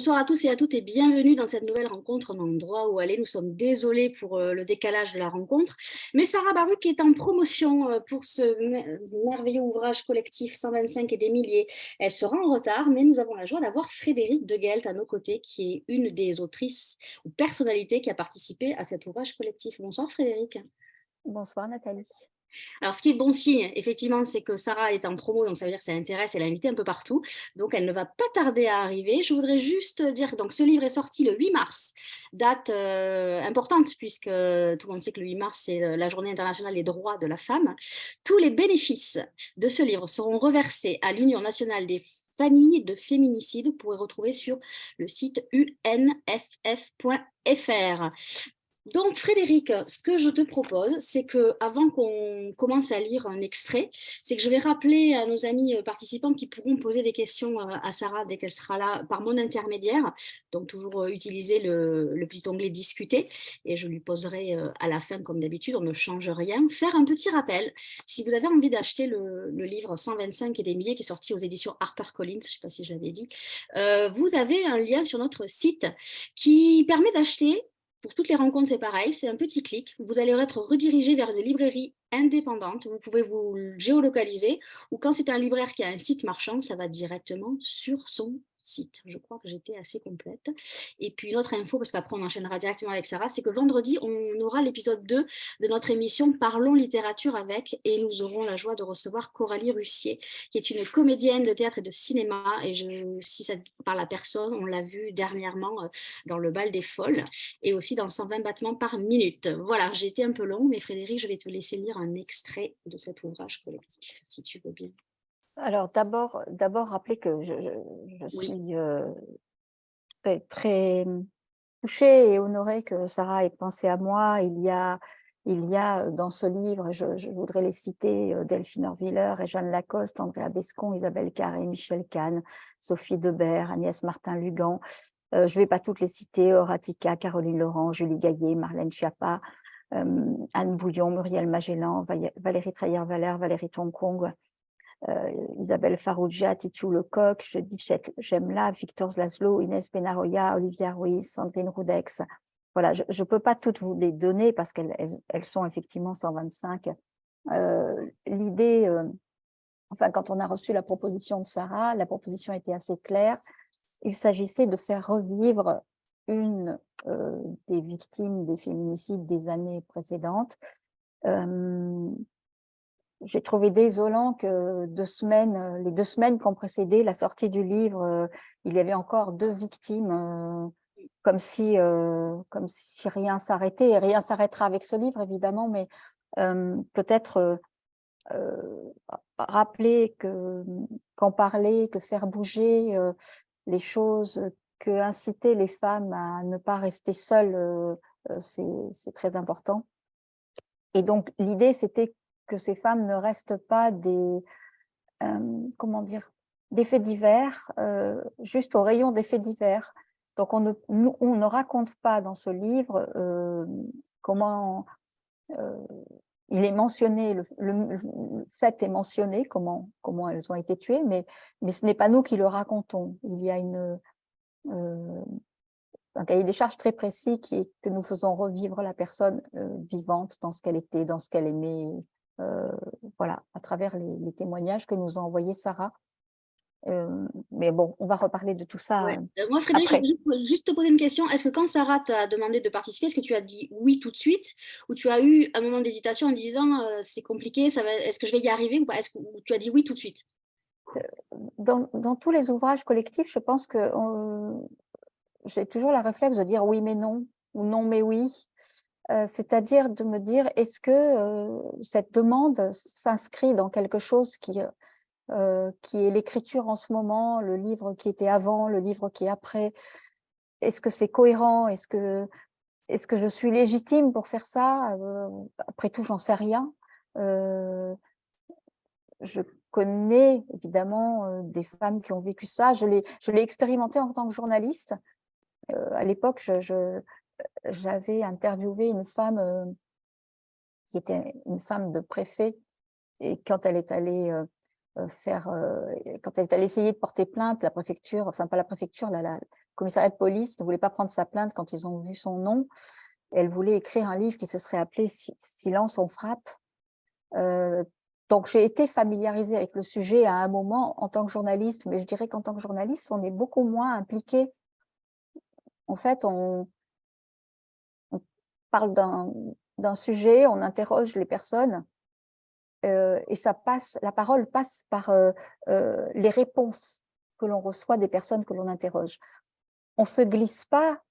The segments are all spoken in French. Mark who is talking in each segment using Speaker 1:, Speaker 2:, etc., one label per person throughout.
Speaker 1: Bonsoir à tous et à toutes et bienvenue dans cette nouvelle rencontre dans Droit où aller. Nous sommes désolés pour le décalage de la rencontre, mais Sarah Baruch est en promotion pour ce merveilleux ouvrage collectif 125 et des milliers. Elle sera en retard, mais nous avons la joie d'avoir Frédérique de Guelt à nos côtés, qui est une des autrices ou personnalités qui a participé à cet ouvrage collectif. Bonsoir Frédérique.
Speaker 2: Bonsoir Nathalie.
Speaker 1: Alors, ce qui est bon signe, effectivement, c'est que Sarah est en promo, donc ça veut dire que ça intéresse, elle est invitée un peu partout, donc elle ne va pas tarder à arriver. Je voudrais juste dire que donc, ce livre est sorti le 8 mars, date importante, puisque tout le monde sait que le 8 mars, c'est la journée internationale des droits de la femme. Tous les bénéfices de ce livre seront reversés à l'Union nationale des familles de féminicide. Vous pourrez retrouver sur le site unff.fr. Donc, Frédéric, ce que je te propose, c'est que avant qu'on commence à lire un extrait, c'est que je vais rappeler à nos amis participants qui pourront poser des questions à Sarah dès qu'elle sera là par mon intermédiaire. Donc, toujours utiliser le petit onglet discuter et je lui poserai à la fin, comme d'habitude, on ne change rien. Faire un petit rappel, si vous avez envie d'acheter le livre 125 et des milliers qui est sorti aux éditions HarperCollins, je ne sais pas si je l'avais dit, vous avez un lien sur notre site qui permet d'acheter. Pour toutes les rencontres, c'est pareil, c'est un petit clic. Vous allez être redirigé vers une librairie indépendante. Vous pouvez vous géolocaliser ou quand c'est un libraire qui a un site marchand, ça va directement sur son site. Je crois que j'étais assez complète. Et puis une autre info, parce qu'après on enchaînera directement avec Sarah, c'est que vendredi, on aura l'épisode 2 de notre émission Parlons littérature avec et nous aurons la joie de recevoir Coralie Russier, qui est une comédienne de théâtre et de cinéma. Et si ça parle à personne, on l'a vu dernièrement dans Le Bal des Folles et aussi dans 120 battements par minute. Voilà, j'ai été un peu long, mais Frédéric, je vais te laisser lire un extrait de cet ouvrage collectif, si tu veux bien.
Speaker 2: Alors d'abord rappeler que je
Speaker 1: Oui.
Speaker 2: suis très touchée et honorée que Sarah ait pensé à moi. Il y a dans ce livre, je voudrais les citer, Delphine Orviller, Jeanne Lacoste, Andrea Bescon, Isabelle Carré, Michel Kahn, Sophie Debert, Agnès Martin-Lugan. Je ne vais pas toutes les citer, Horatica, Caroline Laurent, Julie Gaillet, Marlène Schiappa, Anne Bouillon, Muriel Magellan, Valérie Treyer-Valère, Valérie Tonkong, Isabelle Farrugia, Titu Lecoq, Judith Gemla, Victor Zlaslo, Inès Benaroya, Olivia Ruiz, Sandrine Roudex. Voilà, je ne peux pas toutes vous les donner parce qu'elles sont effectivement 125. L'idée, enfin, quand on a reçu la proposition de Sarah, la proposition était assez claire. Il s'agissait de faire revivre une des victimes des féminicides des années précédentes. J'ai trouvé désolant que les 2 semaines qui ont précédé la sortie du livre, il y avait encore 2 victimes, comme si rien s'arrêtait. Et rien s'arrêtera avec ce livre, évidemment, mais peut-être rappeler qu'en parler, que faire bouger les choses, que inciter les femmes à ne pas rester seules, c'est très important. Et donc, l'idée, c'était que ces femmes ne restent pas comment dire, des faits divers, juste au rayon des faits divers. Donc, on ne raconte pas dans ce livre comment il est mentionné, le fait est mentionné, comment elles ont été tuées, mais ce n'est pas nous qui le racontons. Il y a un cahier des charges très précis qui est que nous faisons revivre la personne vivante dans ce qu'elle était, dans ce qu'elle aimait, voilà, à travers les témoignages que nous a envoyés Sarah. Mais bon, on va reparler de tout ça
Speaker 1: Ouais. Moi, Frédéric, je
Speaker 2: après.
Speaker 1: veux juste te poser une question. Est-ce que quand Sarah t'a demandé de participer, est-ce que tu as dit oui tout de suite ou tu as eu un moment d'hésitation en disant c'est compliqué, est-ce que je vais y arriver ou pas? Ou tu as dit oui tout de suite?
Speaker 2: Dans tous les ouvrages collectifs, je pense que j'ai toujours le réflexe de dire oui mais non, ou non mais oui. C'est-à-dire de me dire, est-ce que cette demande s'inscrit dans quelque chose qui est l'écriture en ce moment, le livre qui était avant, le livre qui est après? Est-ce que c'est cohérent? Est-ce que je suis légitime pour faire ça? Après tout, j'en sais rien. Je connais évidemment des femmes qui ont vécu ça. Je l'ai expérimenté en tant que journaliste. À l'époque, j'avais interviewé une femme qui était une femme de préfet, et quand elle est allée quand elle est allée essayer de porter plainte, la préfecture, enfin pas la préfecture, commissariat de police ne voulait pas prendre sa plainte quand ils ont vu son nom. Elle voulait écrire un livre qui se serait appelé Silence, on frappe. Donc, j'ai été familiarisée avec le sujet à un moment en tant que journaliste, mais je dirais qu'en tant que journaliste, on est beaucoup moins impliqué. En fait, on parle d'un sujet, on interroge les personnes et la parole passe par les réponses que l'on reçoit des personnes que l'on interroge. On ne se glisse pas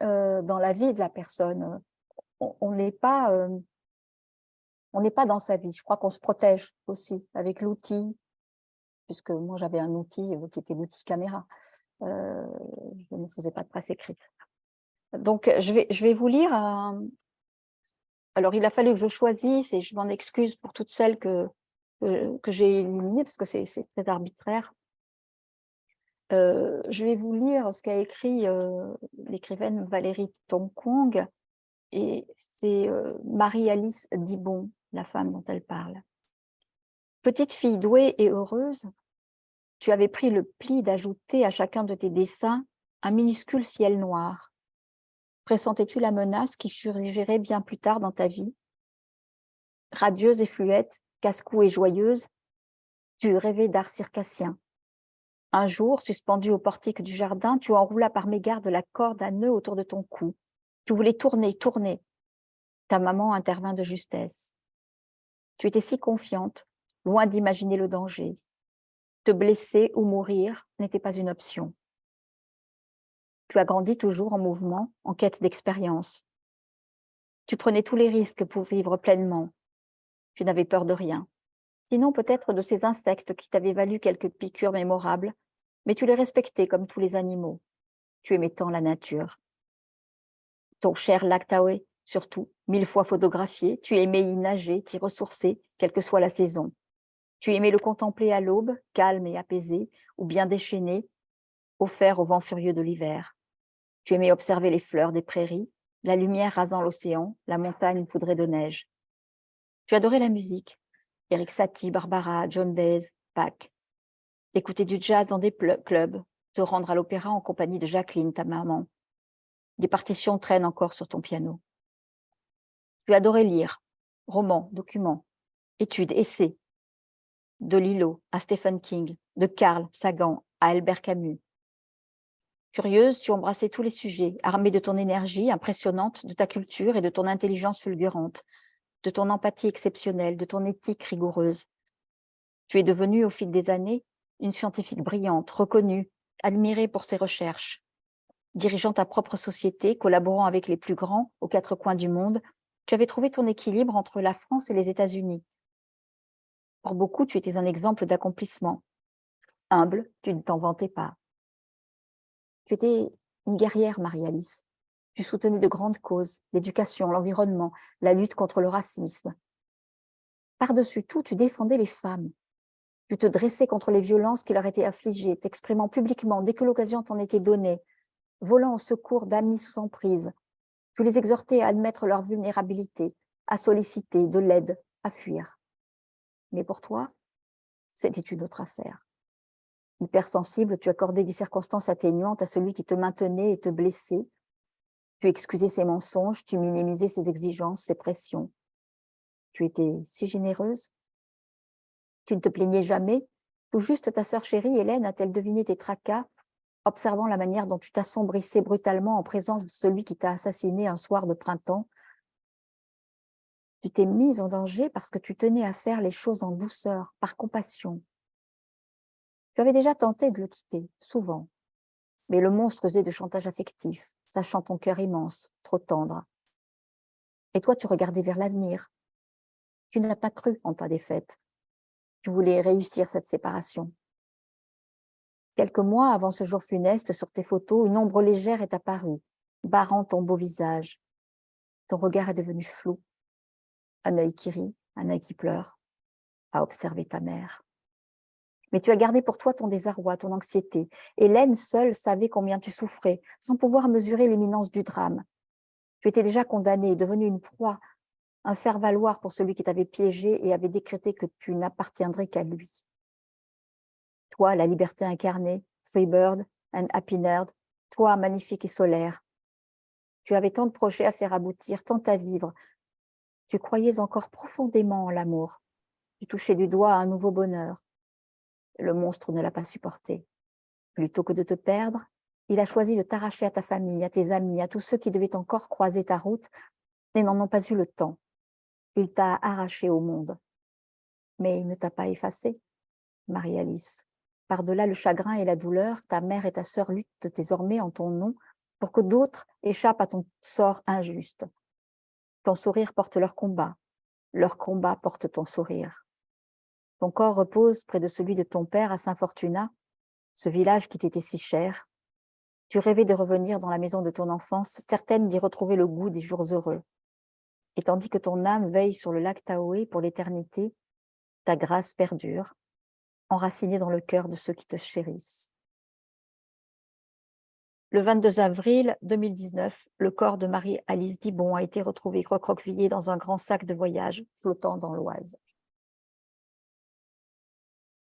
Speaker 2: dans la vie de la personne. On n'est pas dans sa vie. Je crois qu'on se protège aussi avec l'outil, puisque moi j'avais un outil qui était l'outil caméra. Je ne faisais pas de presse écrite. Donc je vais vous lire. Alors il a fallu que je choisisse, et je m'en excuse pour toutes celles que j'ai éliminées, parce que c'est très arbitraire. Je vais vous lire ce qu'a écrit l'écrivaine Valérie Tonkong, et c'est Marie-Alice Dibon, la femme dont elle parle. Petite fille douée et heureuse, tu avais pris le pli d'ajouter à chacun de tes dessins un minuscule ciel noir. Pressentais-tu la menace qui surgirait bien plus tard dans ta vie? Radieuse et fluette, casse-cou et joyeuse, tu rêvais d'art circassien. Un jour, suspendu au portique du jardin, tu enroulas par mégarde la corde à nœud autour de ton cou. Tu voulais tourner, tourner. Ta maman intervint de justesse. Tu étais si confiante, loin d'imaginer le danger. Te blesser ou mourir n'était pas une option. Tu as grandi toujours en mouvement, en quête d'expérience. Tu prenais tous les risques pour vivre pleinement. Tu n'avais peur de rien. Sinon peut-être de ces insectes qui t'avaient valu quelques piqûres mémorables, mais tu les respectais comme tous les animaux. Tu aimais tant la nature. Ton cher lac Tahoe, surtout, 1000 fois photographié, tu aimais y nager, t'y ressourcer, quelle que soit la saison. Tu aimais le contempler à l'aube, calme et apaisé, ou bien déchaîné, offert au vent furieux de l'hiver. Tu aimais observer les fleurs des prairies, la lumière rasant l'océan, la montagne poudrée de neige. Tu adorais la musique, Erik Satie, Barbara, John Baez, Bach. Écouter du jazz dans des clubs, te rendre à l'opéra en compagnie de Jacqueline, ta maman. Les partitions traînent encore sur ton piano. Tu adorais lire, romans, documents, études, essais, de Lillo à Stephen King, de Carl Sagan à Albert Camus. Curieuse, tu embrassais tous les sujets, armée de ton énergie impressionnante, de ta culture et de ton intelligence fulgurante, de ton empathie exceptionnelle, de ton éthique rigoureuse. Tu es devenue, au fil des années, une scientifique brillante, reconnue, admirée pour ses recherches. Dirigeant ta propre société, collaborant avec les plus grands aux quatre coins du monde, tu avais trouvé ton équilibre entre la France et les États-Unis. Pour beaucoup, tu étais un exemple d'accomplissement. Humble, tu ne t'en vantais pas. Tu étais une guerrière, Marie-Alice. Tu soutenais de grandes causes, l'éducation, l'environnement, la lutte contre le racisme. Par-dessus tout, tu défendais les femmes. Tu te dressais contre les violences qui leur étaient affligées, t'exprimant publiquement dès que l'occasion t'en était donnée, volant au secours d'amis sous emprise. Tu les exhortais à admettre leur vulnérabilité, à solliciter de l'aide, à fuir. Mais pour toi, c'était une autre affaire. Hypersensible, tu accordais des circonstances atténuantes à celui qui te maintenait et te blessait. Tu excusais ses mensonges, tu minimisais ses exigences, ses pressions. Tu étais si généreuse. Tu ne te plaignais jamais. Tout juste ta sœur chérie, Hélène, a-t-elle deviné tes tracas, observant la manière dont tu t'assombrissais brutalement en présence de celui qui t'a assassiné un soir de printemps. Tu t'es mise en danger parce que tu tenais à faire les choses en douceur, par compassion. Tu avais déjà tenté de le quitter, souvent, mais le monstre usait de chantage affectif, sachant ton cœur immense, trop tendre. Et toi, tu regardais vers l'avenir. Tu n'as pas cru en ta défaite. Tu voulais réussir cette séparation. Quelques mois avant ce jour funeste, sur tes photos, une ombre légère est apparue, barrant ton beau visage. Ton regard est devenu flou. Un œil qui rit, un œil qui pleure, à observer ta mère. Mais tu as gardé pour toi ton désarroi, ton anxiété. Hélène seule savait combien tu souffrais, sans pouvoir mesurer l'imminence du drame. Tu étais déjà condamnée, devenue une proie, un faire-valoir pour celui qui t'avait piégé et avait décrété que tu n'appartiendrais qu'à lui. Toi, la liberté incarnée, Freebird and Happy Nerd, toi, magnifique et solaire. Tu avais tant de projets à faire aboutir, tant à vivre. Tu croyais encore profondément en l'amour. Tu touchais du doigt un nouveau bonheur. Le monstre ne l'a pas supporté. Plutôt que de te perdre, il a choisi de t'arracher à ta famille, à tes amis, à tous ceux qui devaient encore croiser ta route et n'en ont pas eu le temps. Il t'a arraché au monde. Mais il ne t'a pas effacé, Marie-Alice. Par-delà le chagrin et la douleur, ta mère et ta sœur luttent désormais en ton nom pour que d'autres échappent à ton sort injuste. Ton sourire porte leur combat porte ton sourire. Ton corps repose près de celui de ton père à Saint-Fortuna, ce village qui t'était si cher. Tu rêvais de revenir dans la maison de ton enfance, certaine d'y retrouver le goût des jours heureux. Et tandis que ton âme veille sur le lac Tahoe pour l'éternité, ta grâce perdure, enracinée dans le cœur de ceux qui te chérissent. Le 22 avril 2019, le corps de Marie-Alice Dibon a été retrouvé recroquevillé dans un grand sac de voyage flottant dans l'Oise.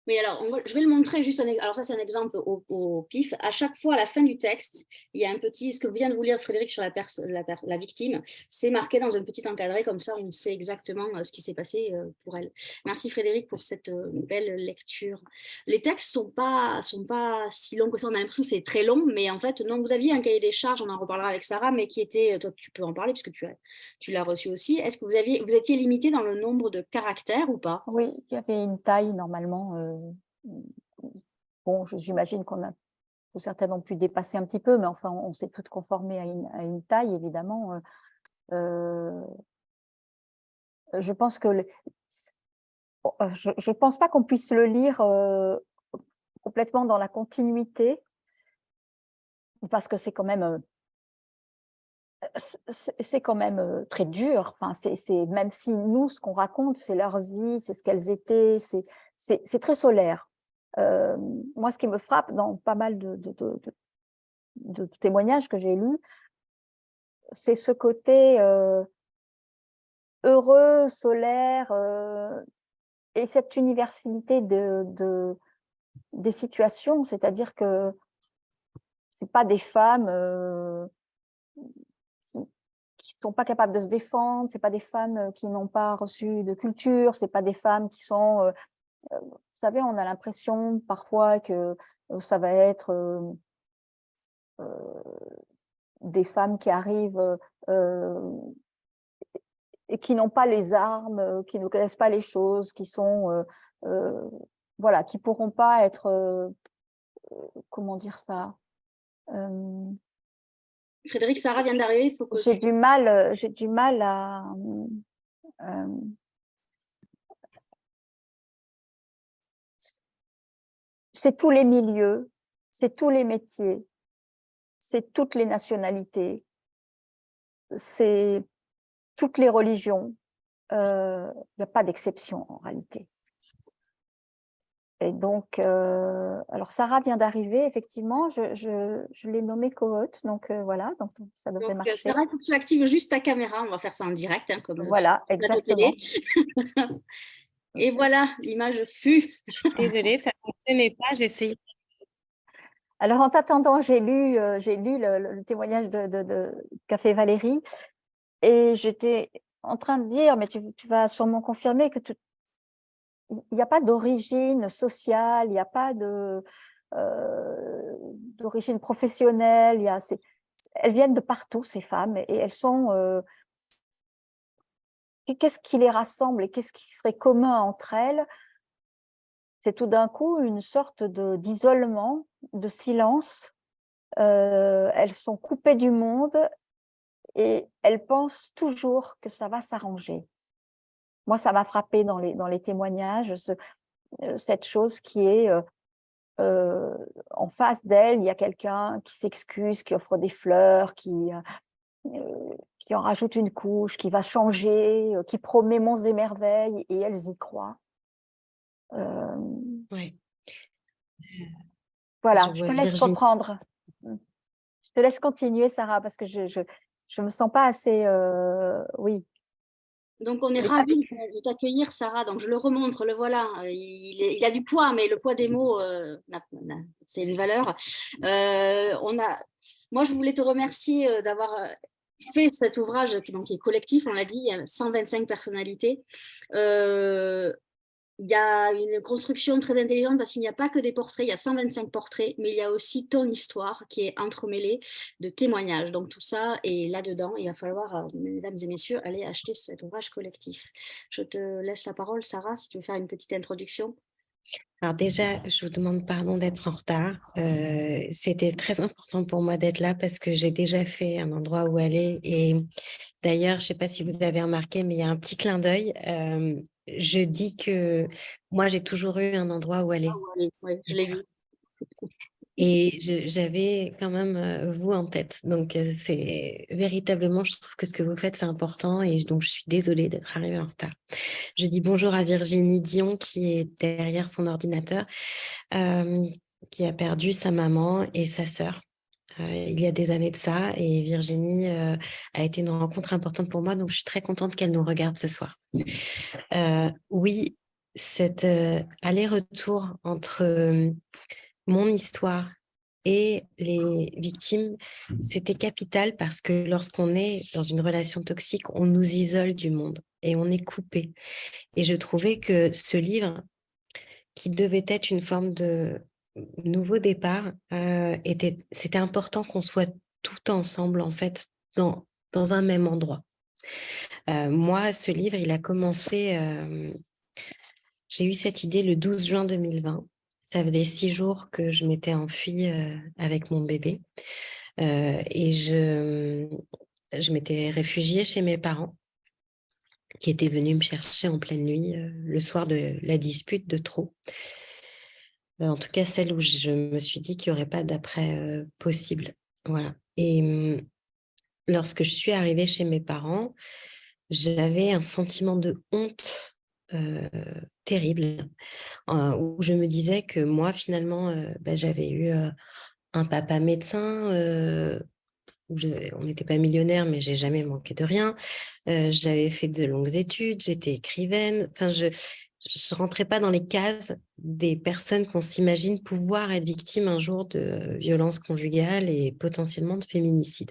Speaker 1: Oui, alors je vais le montrer juste. Alors ça, c'est un exemple au pif. À chaque fois, à la fin du texte, il y a un petit, ce que vient de vous lire Frédéric sur la victime, c'est marqué dans un petit encadré, comme ça on sait exactement ce qui s'est passé pour elle. Merci Frédéric pour cette belle lecture. Les textes sont pas si longs que ça, on a l'impression que c'est très long, mais en fait, non, vous aviez un cahier des charges, on en reparlera avec Sarah, mais qui était, toi tu peux en parler puisque tu l'as reçu aussi. Est-ce que vous étiez limité dans le nombre de caractères ou pas?
Speaker 2: Oui, il y avait une taille normalement. Bon, j'imagine que certaines ont pu dépasser un petit peu, mais enfin, on s'est toutes conformées à une taille, évidemment. Je pense que je pense pas qu'on puisse le lire complètement dans la continuité, parce que c'est quand même très dur. Enfin, même si nous, ce qu'on raconte, c'est leur vie, c'est ce qu'elles étaient, c'est très solaire. Moi, ce qui me frappe dans pas mal de témoignages que j'ai lus, c'est ce côté heureux, solaire, et cette universalité des situations, c'est-à-dire que c'est pas des femmes qui sont pas capables de se défendre, c'est pas des femmes qui n'ont pas reçu de culture, c'est pas des femmes qui sont, vous savez, on a l'impression parfois que ça va être des femmes qui arrivent et qui n'ont pas les armes, qui ne connaissent pas les choses, qui sont voilà, qui pourront pas être comment dire ça.
Speaker 1: Frédéric, Sarah vient d'arriver, il faut que
Speaker 2: J'ai du mal à c'est tous les milieux, c'est tous les métiers, c'est toutes les nationalités, c'est toutes les religions. Il n'y a pas d'exception en réalité. Et donc, alors Sarah vient d'arriver, effectivement, je l'ai nommée co-hôte, donc voilà, donc ça devrait marcher.
Speaker 1: Sarah, il faut que tu actives juste ta caméra, on va faire ça en direct, hein, comme
Speaker 2: voilà, exactement.
Speaker 1: Et voilà, l'image fut.
Speaker 3: Désolée, ça ne fonctionnait pas, j'ai essayé.
Speaker 2: Alors, en t'attendant, j'ai lu le témoignage de qu'a fait Valérie, et j'étais en train de dire, mais tu vas sûrement confirmer que il n'y a pas d'origine sociale, il n'y a pas d'origine professionnelle, elles viennent de partout, ces femmes, et elles sont… qu'est-ce qui les rassemble et qu'est-ce qui serait commun entre elles? C'est tout d'un coup une sorte d'isolement, de silence. Elles sont coupées du monde et elles pensent toujours que ça va s'arranger. Moi, ça m'a frappée dans les témoignages, cette chose qui est en face d'elle, il y a quelqu'un qui s'excuse, qui offre des fleurs, qui en rajoute une couche, qui va changer, qui promet monts et merveilles, et elles y croient.
Speaker 3: Ouais.
Speaker 2: Voilà, je te laisse reprendre. Je te laisse continuer, Sarah, parce que je me sens pas assez… oui.
Speaker 1: Donc, on est
Speaker 2: Et
Speaker 1: ravis de t'accueillir, Sarah. Donc, je le remontre, le voilà. Il a du poids, mais le poids des mots, c'est une valeur. Moi, je voulais te remercier d'avoir fait cet ouvrage qui est collectif, on l'a dit, il y a 125 personnalités. Il y a une construction très intelligente parce qu'il n'y a pas que des portraits, il y a 125 portraits, mais il y a aussi ton histoire qui est entremêlée de témoignages. Donc tout ça est là-dedans. Il va falloir, mesdames et messieurs, aller acheter cet ouvrage collectif. Je te laisse la parole, Sarah, si tu veux faire une petite introduction.
Speaker 3: Alors déjà, je vous demande pardon d'être en retard. C'était très important pour moi d'être là parce que j'ai déjà fait un endroit où aller. Et d'ailleurs, je ne sais pas si vous avez remarqué, mais il y a un petit clin d'œil. Je dis que moi, j'ai toujours eu un endroit où aller.
Speaker 1: Oui, oui, je l'ai vu.
Speaker 3: Et j'avais quand même vous en tête. Donc, c'est véritablement, je trouve que ce que vous faites, c'est important. Et donc, je suis désolée d'être arrivée en retard. Je dis bonjour à Virginie Dion qui est derrière son ordinateur, qui a perdu sa maman et sa sœur. Il y a des années de ça. Et Virginie a été une rencontre importante pour moi. Donc, je suis très contente qu'elle nous regarde ce soir. Oui, cet aller-retour entre mon histoire et les victimes, c'était capital parce que lorsqu'on est dans une relation toxique, on nous isole du monde et on est coupé. Et je trouvais que ce livre, qui devait être une forme de nouveau départ, c'était important qu'on soit tout ensemble, en fait, dans un même endroit. Moi, ce livre, il a commencé, j'ai eu cette idée le 12 juin 2020. Ça faisait 6 jours que je m'étais enfuie avec mon bébé. Et je m'étais réfugiée chez mes parents qui étaient venus me chercher en pleine nuit le soir de la dispute de trop. En tout cas, celle où je me suis dit qu'il n'y aurait pas d'après possible. Voilà. Et lorsque je suis arrivée chez mes parents, j'avais un sentiment de honte terrible, où je me disais que moi, finalement, j'avais eu un papa médecin, on n'était pas millionnaire, mais j'ai jamais manqué de rien. J'avais fait de longues études, j'étais écrivaine. Enfin, je rentrais pas dans les cases des personnes qu'on s'imagine pouvoir être victimes un jour de violences conjugales et potentiellement de féminicide.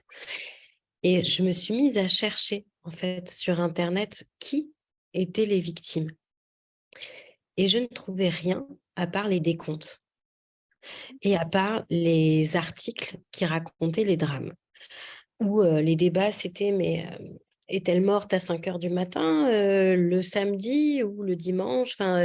Speaker 3: Et je me suis mise à chercher, en fait, sur Internet, qui étaient les victimes. Et je ne trouvais rien à part les décomptes et à part les articles qui racontaient les drames. Où les débats, c'était, mais est-elle morte à 5 heures du matin, le samedi ou le dimanche? Enfin,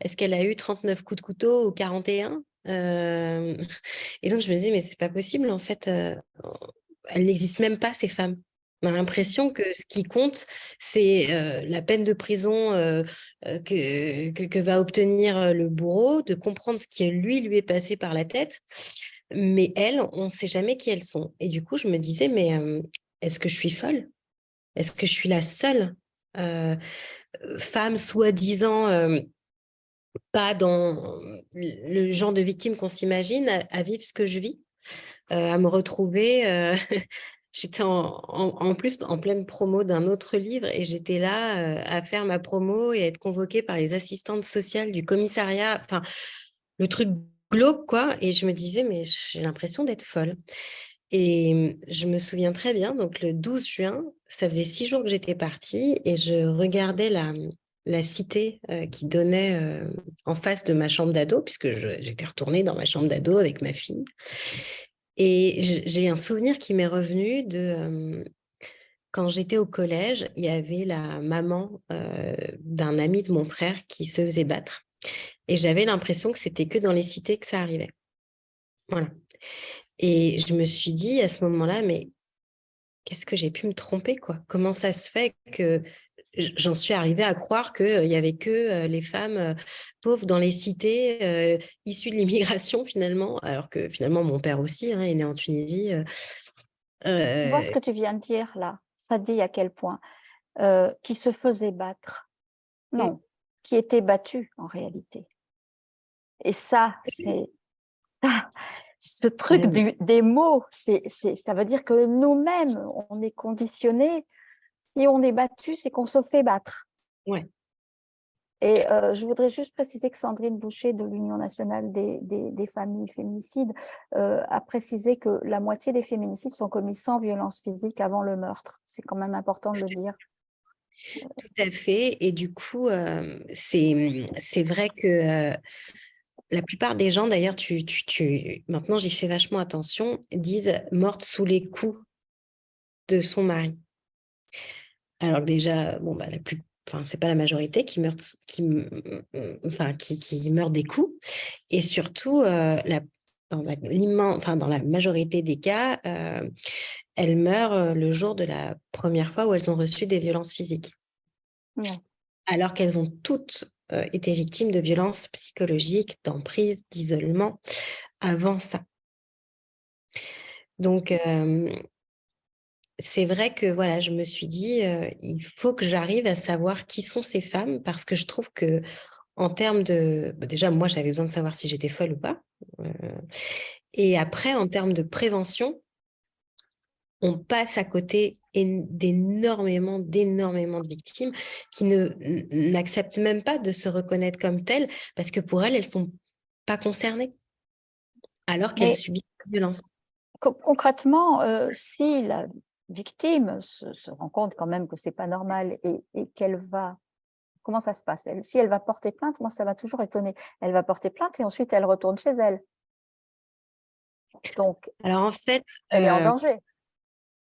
Speaker 3: est-ce qu'elle a eu 39 coups de couteau ou 41? Et donc, je me disais, mais c'est pas possible, en fait, elles n'existent même pas, ces femmes. On a l'impression que ce qui compte, c'est la peine de prison que va obtenir le bourreau, de comprendre ce qui lui est passé par la tête. Mais elles, on ne sait jamais qui elles sont. Et du coup, je me disais, mais est-ce que je suis folle? Est-ce que je suis la seule femme soi-disant pas dans le genre de victime qu'on s'imagine à vivre ce que je vis, à me retrouver j'étais en plus en pleine promo d'un autre livre et j'étais là à faire ma promo et à être convoquée par les assistantes sociales du commissariat, enfin le truc glauque quoi, et je me disais mais j'ai l'impression d'être folle. Et je me souviens très bien, donc le 12 juin, ça faisait 6 jours que j'étais partie et je regardais la cité qui donnait en face de ma chambre d'ado, puisque j'étais retournée dans ma chambre d'ado avec ma fille. Et j'ai un souvenir qui m'est revenu de quand j'étais au collège, il y avait la maman d'un ami de mon frère qui se faisait battre. Et j'avais l'impression que c'était que dans les cités que ça arrivait. Voilà. Et je me suis dit à ce moment-là, mais qu'est-ce que j'ai pu me tromper, quoi? Comment ça se fait que j'en suis arrivée à croire qu'il n'y avait que les femmes pauvres dans les cités issues de l'immigration, finalement, alors que finalement, mon père aussi est né en Tunisie.
Speaker 2: Tu vois ce que tu viens de dire là, ça dit à quel point qui se faisait battre. Non, qui était battu en réalité. Et ça, c'est ce truc des mots, ça veut dire que nous-mêmes, on est conditionnés Si on est battu, c'est qu'on se fait battre.
Speaker 3: Ouais.
Speaker 2: Et je voudrais juste préciser que Sandrine Boucher de l'Union nationale des familles féminicides a précisé que la moitié des féminicides sont commis sans violence physique avant le meurtre. C'est quand même important de le dire.
Speaker 3: Tout à fait. Et du coup, c'est vrai que la plupart des gens, d'ailleurs, maintenant j'y fais vachement attention, disent morte sous les coups de son mari. Alors que déjà, bon, bah, c'est pas la majorité qui meurt, qui meurt des coups. Et surtout, dans la majorité des cas, elles meurent le jour de la première fois où elles ont reçu des violences physiques.
Speaker 2: Ouais.
Speaker 3: Alors qu'elles ont toutes été victimes de violences psychologiques, d'emprise, d'isolement avant ça. Donc, c'est vrai que voilà, je me suis dit, il faut que j'arrive à savoir qui sont ces femmes, parce que je trouve que en termes de... Déjà, moi, j'avais besoin de savoir si j'étais folle ou pas. Et après, en termes de prévention, on passe à côté d'énormément de victimes qui n'acceptent même pas de se reconnaître comme telles, parce que pour elles ne sont pas concernées, alors qu'elles subissent la violence.
Speaker 2: Concrètement, si la victime se rend compte quand même que ce n'est pas normal et qu'elle va... Comment ça se passe? Si elle va porter plainte, moi, ça m'a toujours étonnée. Elle va porter plainte et ensuite, elle retourne chez elle. Donc,
Speaker 3: alors en fait,
Speaker 2: elle est en danger.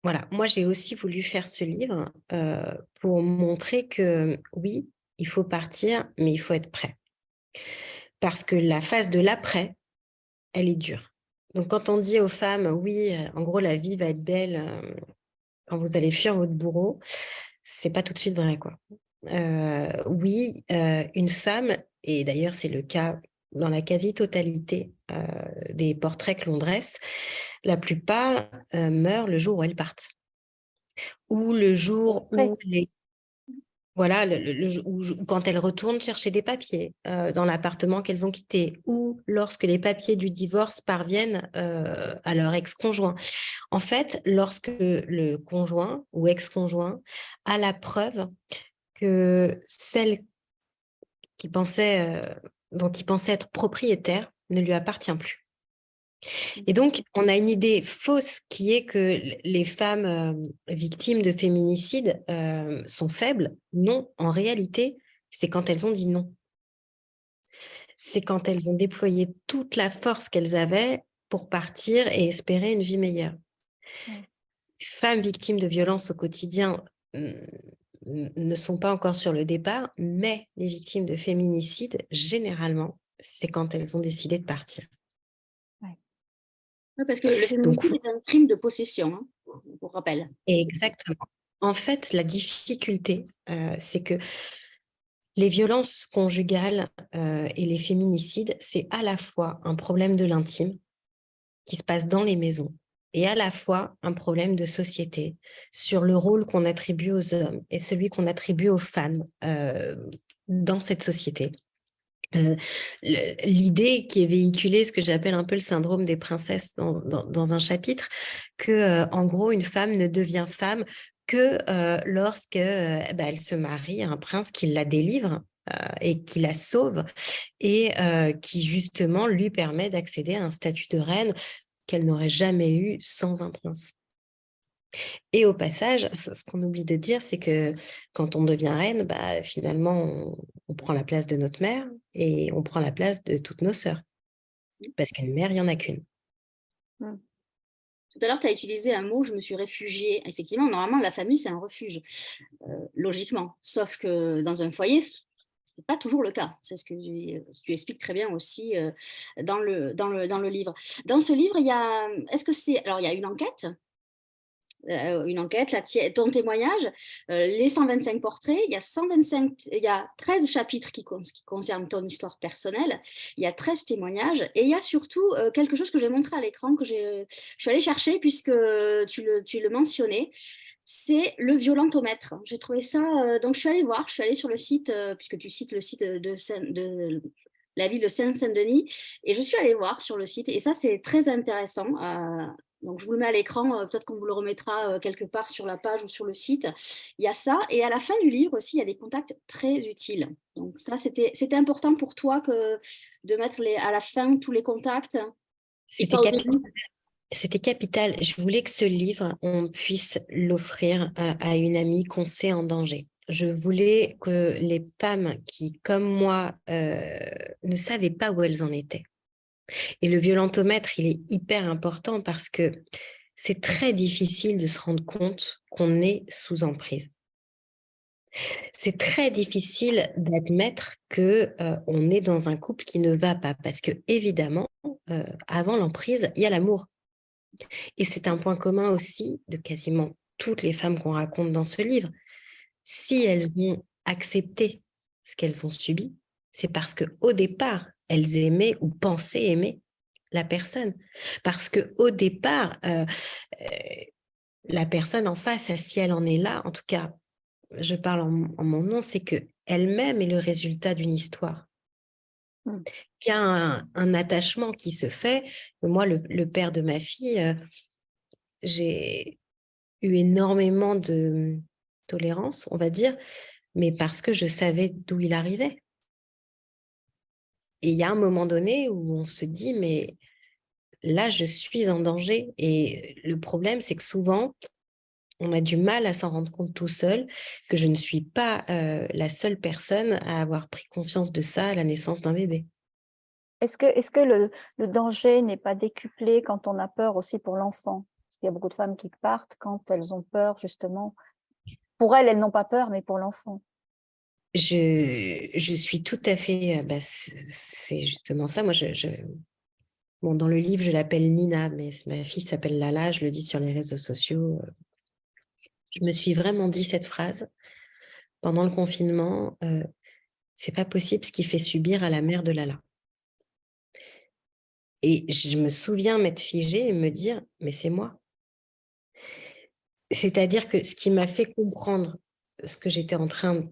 Speaker 3: Voilà, moi, j'ai aussi voulu faire ce livre pour montrer que oui, il faut partir, mais il faut être prêt. Parce que la phase de l'après, elle est dure. Donc, quand on dit aux femmes, oui, en gros, la vie va être belle quand vous allez fuir votre bourreau, c'est pas tout de suite vrai, quoi. Oui, une femme, et d'ailleurs, c'est le cas dans la quasi-totalité des portraits que l'on dresse, la plupart meurent le jour où elles partent. Ou le jour où voilà, ou quand elles retournent chercher des papiers dans l'appartement qu'elles ont quitté, ou lorsque les papiers du divorce parviennent à leur ex-conjoint. En fait, lorsque le conjoint ou ex-conjoint a la preuve que celle dont il pensait être propriétaire ne lui appartient plus. Et donc, on a une idée fausse qui est que les femmes victimes de féminicide sont faibles. Non, en réalité, c'est quand elles ont dit non. C'est quand elles ont déployé toute la force qu'elles avaient pour partir et espérer une vie meilleure. Les femmes victimes de violences au quotidien ne sont pas encore sur le départ, mais les victimes de féminicide, généralement, c'est quand elles ont décidé de partir.
Speaker 1: Oui, parce que le féminicide est un crime de possession, hein, pour rappel.
Speaker 3: Exactement. En fait, la difficulté, c'est que les violences conjugales et les féminicides, c'est à la fois un problème de l'intime qui se passe dans les maisons et à la fois un problème de société sur le rôle qu'on attribue aux hommes et celui qu'on attribue aux femmes dans cette société. L'idée qui est véhiculée, ce que j'appelle un peu le syndrome des princesses dans un chapitre, que en gros une femme ne devient femme que lorsque elle se marie à un prince qui la délivre et qui la sauve et qui justement lui permet d'accéder à un statut de reine qu'elle n'aurait jamais eu sans un prince. Et au passage, ce qu'on oublie de dire, c'est que quand on devient reine, finalement, on prend la place de notre mère et on prend la place de toutes nos sœurs. Parce qu'une mère, il n'y en a qu'une.
Speaker 1: Tout à l'heure, tu as utilisé un mot, je me suis réfugiée. Effectivement, normalement, la famille, c'est un refuge, logiquement. Sauf que dans un foyer, ce n'est pas toujours le cas. C'est ce que tu expliques très bien aussi dans le livre. Dans ce livre, il y a... Alors, il y a une enquête, ton témoignage, les 125 portraits, il y a 13 chapitres qui concernent ton histoire personnelle, il y a 13 témoignages, et il y a surtout quelque chose que je vais montrer à l'écran, que je suis allée chercher puisque tu le mentionnais, c'est le violentomètre. J'ai trouvé ça, donc je suis allée sur le site, puisque tu cites le site de la ville de Seine-Saint-Denis, et je suis allée voir sur le site, et ça c'est très intéressant. Donc, je vous le mets à l'écran, peut-être qu'on vous le remettra quelque part sur la page ou sur le site. Il y a ça. Et à la fin du livre aussi, il y a des contacts très utiles. Donc, ça, c'était important pour toi de mettre à la fin tous les contacts et
Speaker 3: C'était
Speaker 1: pas au
Speaker 3: capital.
Speaker 1: début.
Speaker 3: C'était capital. Je voulais que ce livre, on puisse l'offrir à une amie qu'on sait en danger. Je voulais que les femmes qui, comme moi, ne savaient pas où elles en étaient. Et le violentomètre, il est hyper important parce que c'est très difficile de se rendre compte qu'on est sous emprise. C'est très difficile d'admettre que on est dans un couple qui ne va pas parce que évidemment, avant l'emprise, il y a l'amour. Et c'est un point commun aussi de quasiment toutes les femmes qu'on raconte dans ce livre. Si elles ont accepté ce qu'elles ont subi, c'est parce qu'au départ, elles aimaient ou pensaient aimer la personne. Parce qu'au départ, la personne en face, si elle en est là, en tout cas, je parle en mon nom, c'est qu'elle-même est le résultat d'une histoire. Il y a un attachement qui se fait. Moi, le père de ma fille, j'ai eu énormément de tolérance, on va dire, mais parce que je savais d'où il arrivait. Et il y a un moment donné où on se dit, mais là, je suis en danger. Et le problème, c'est que souvent, on a du mal à s'en rendre compte tout seul, que je ne suis pas la seule personne à avoir pris conscience de ça à la naissance d'un bébé.
Speaker 2: Est-ce que le danger n'est pas décuplé quand on a peur aussi pour l'enfant? Parce qu'il y a beaucoup de femmes qui partent quand elles ont peur, justement. Pour elles, elles n'ont pas peur, mais pour l'enfant.
Speaker 3: Je suis tout à fait... c'est justement ça. Moi, bon, dans le livre, je l'appelle Nina, mais ma fille s'appelle Lala, je le dis sur les réseaux sociaux. Je me suis vraiment dit cette phrase pendant le confinement, c'est pas possible ce qu'il fait subir à la mère de Lala. Et je me souviens m'être figée et me dire, mais c'est moi. C'est-à-dire que ce qui m'a fait comprendre ce que j'étais en train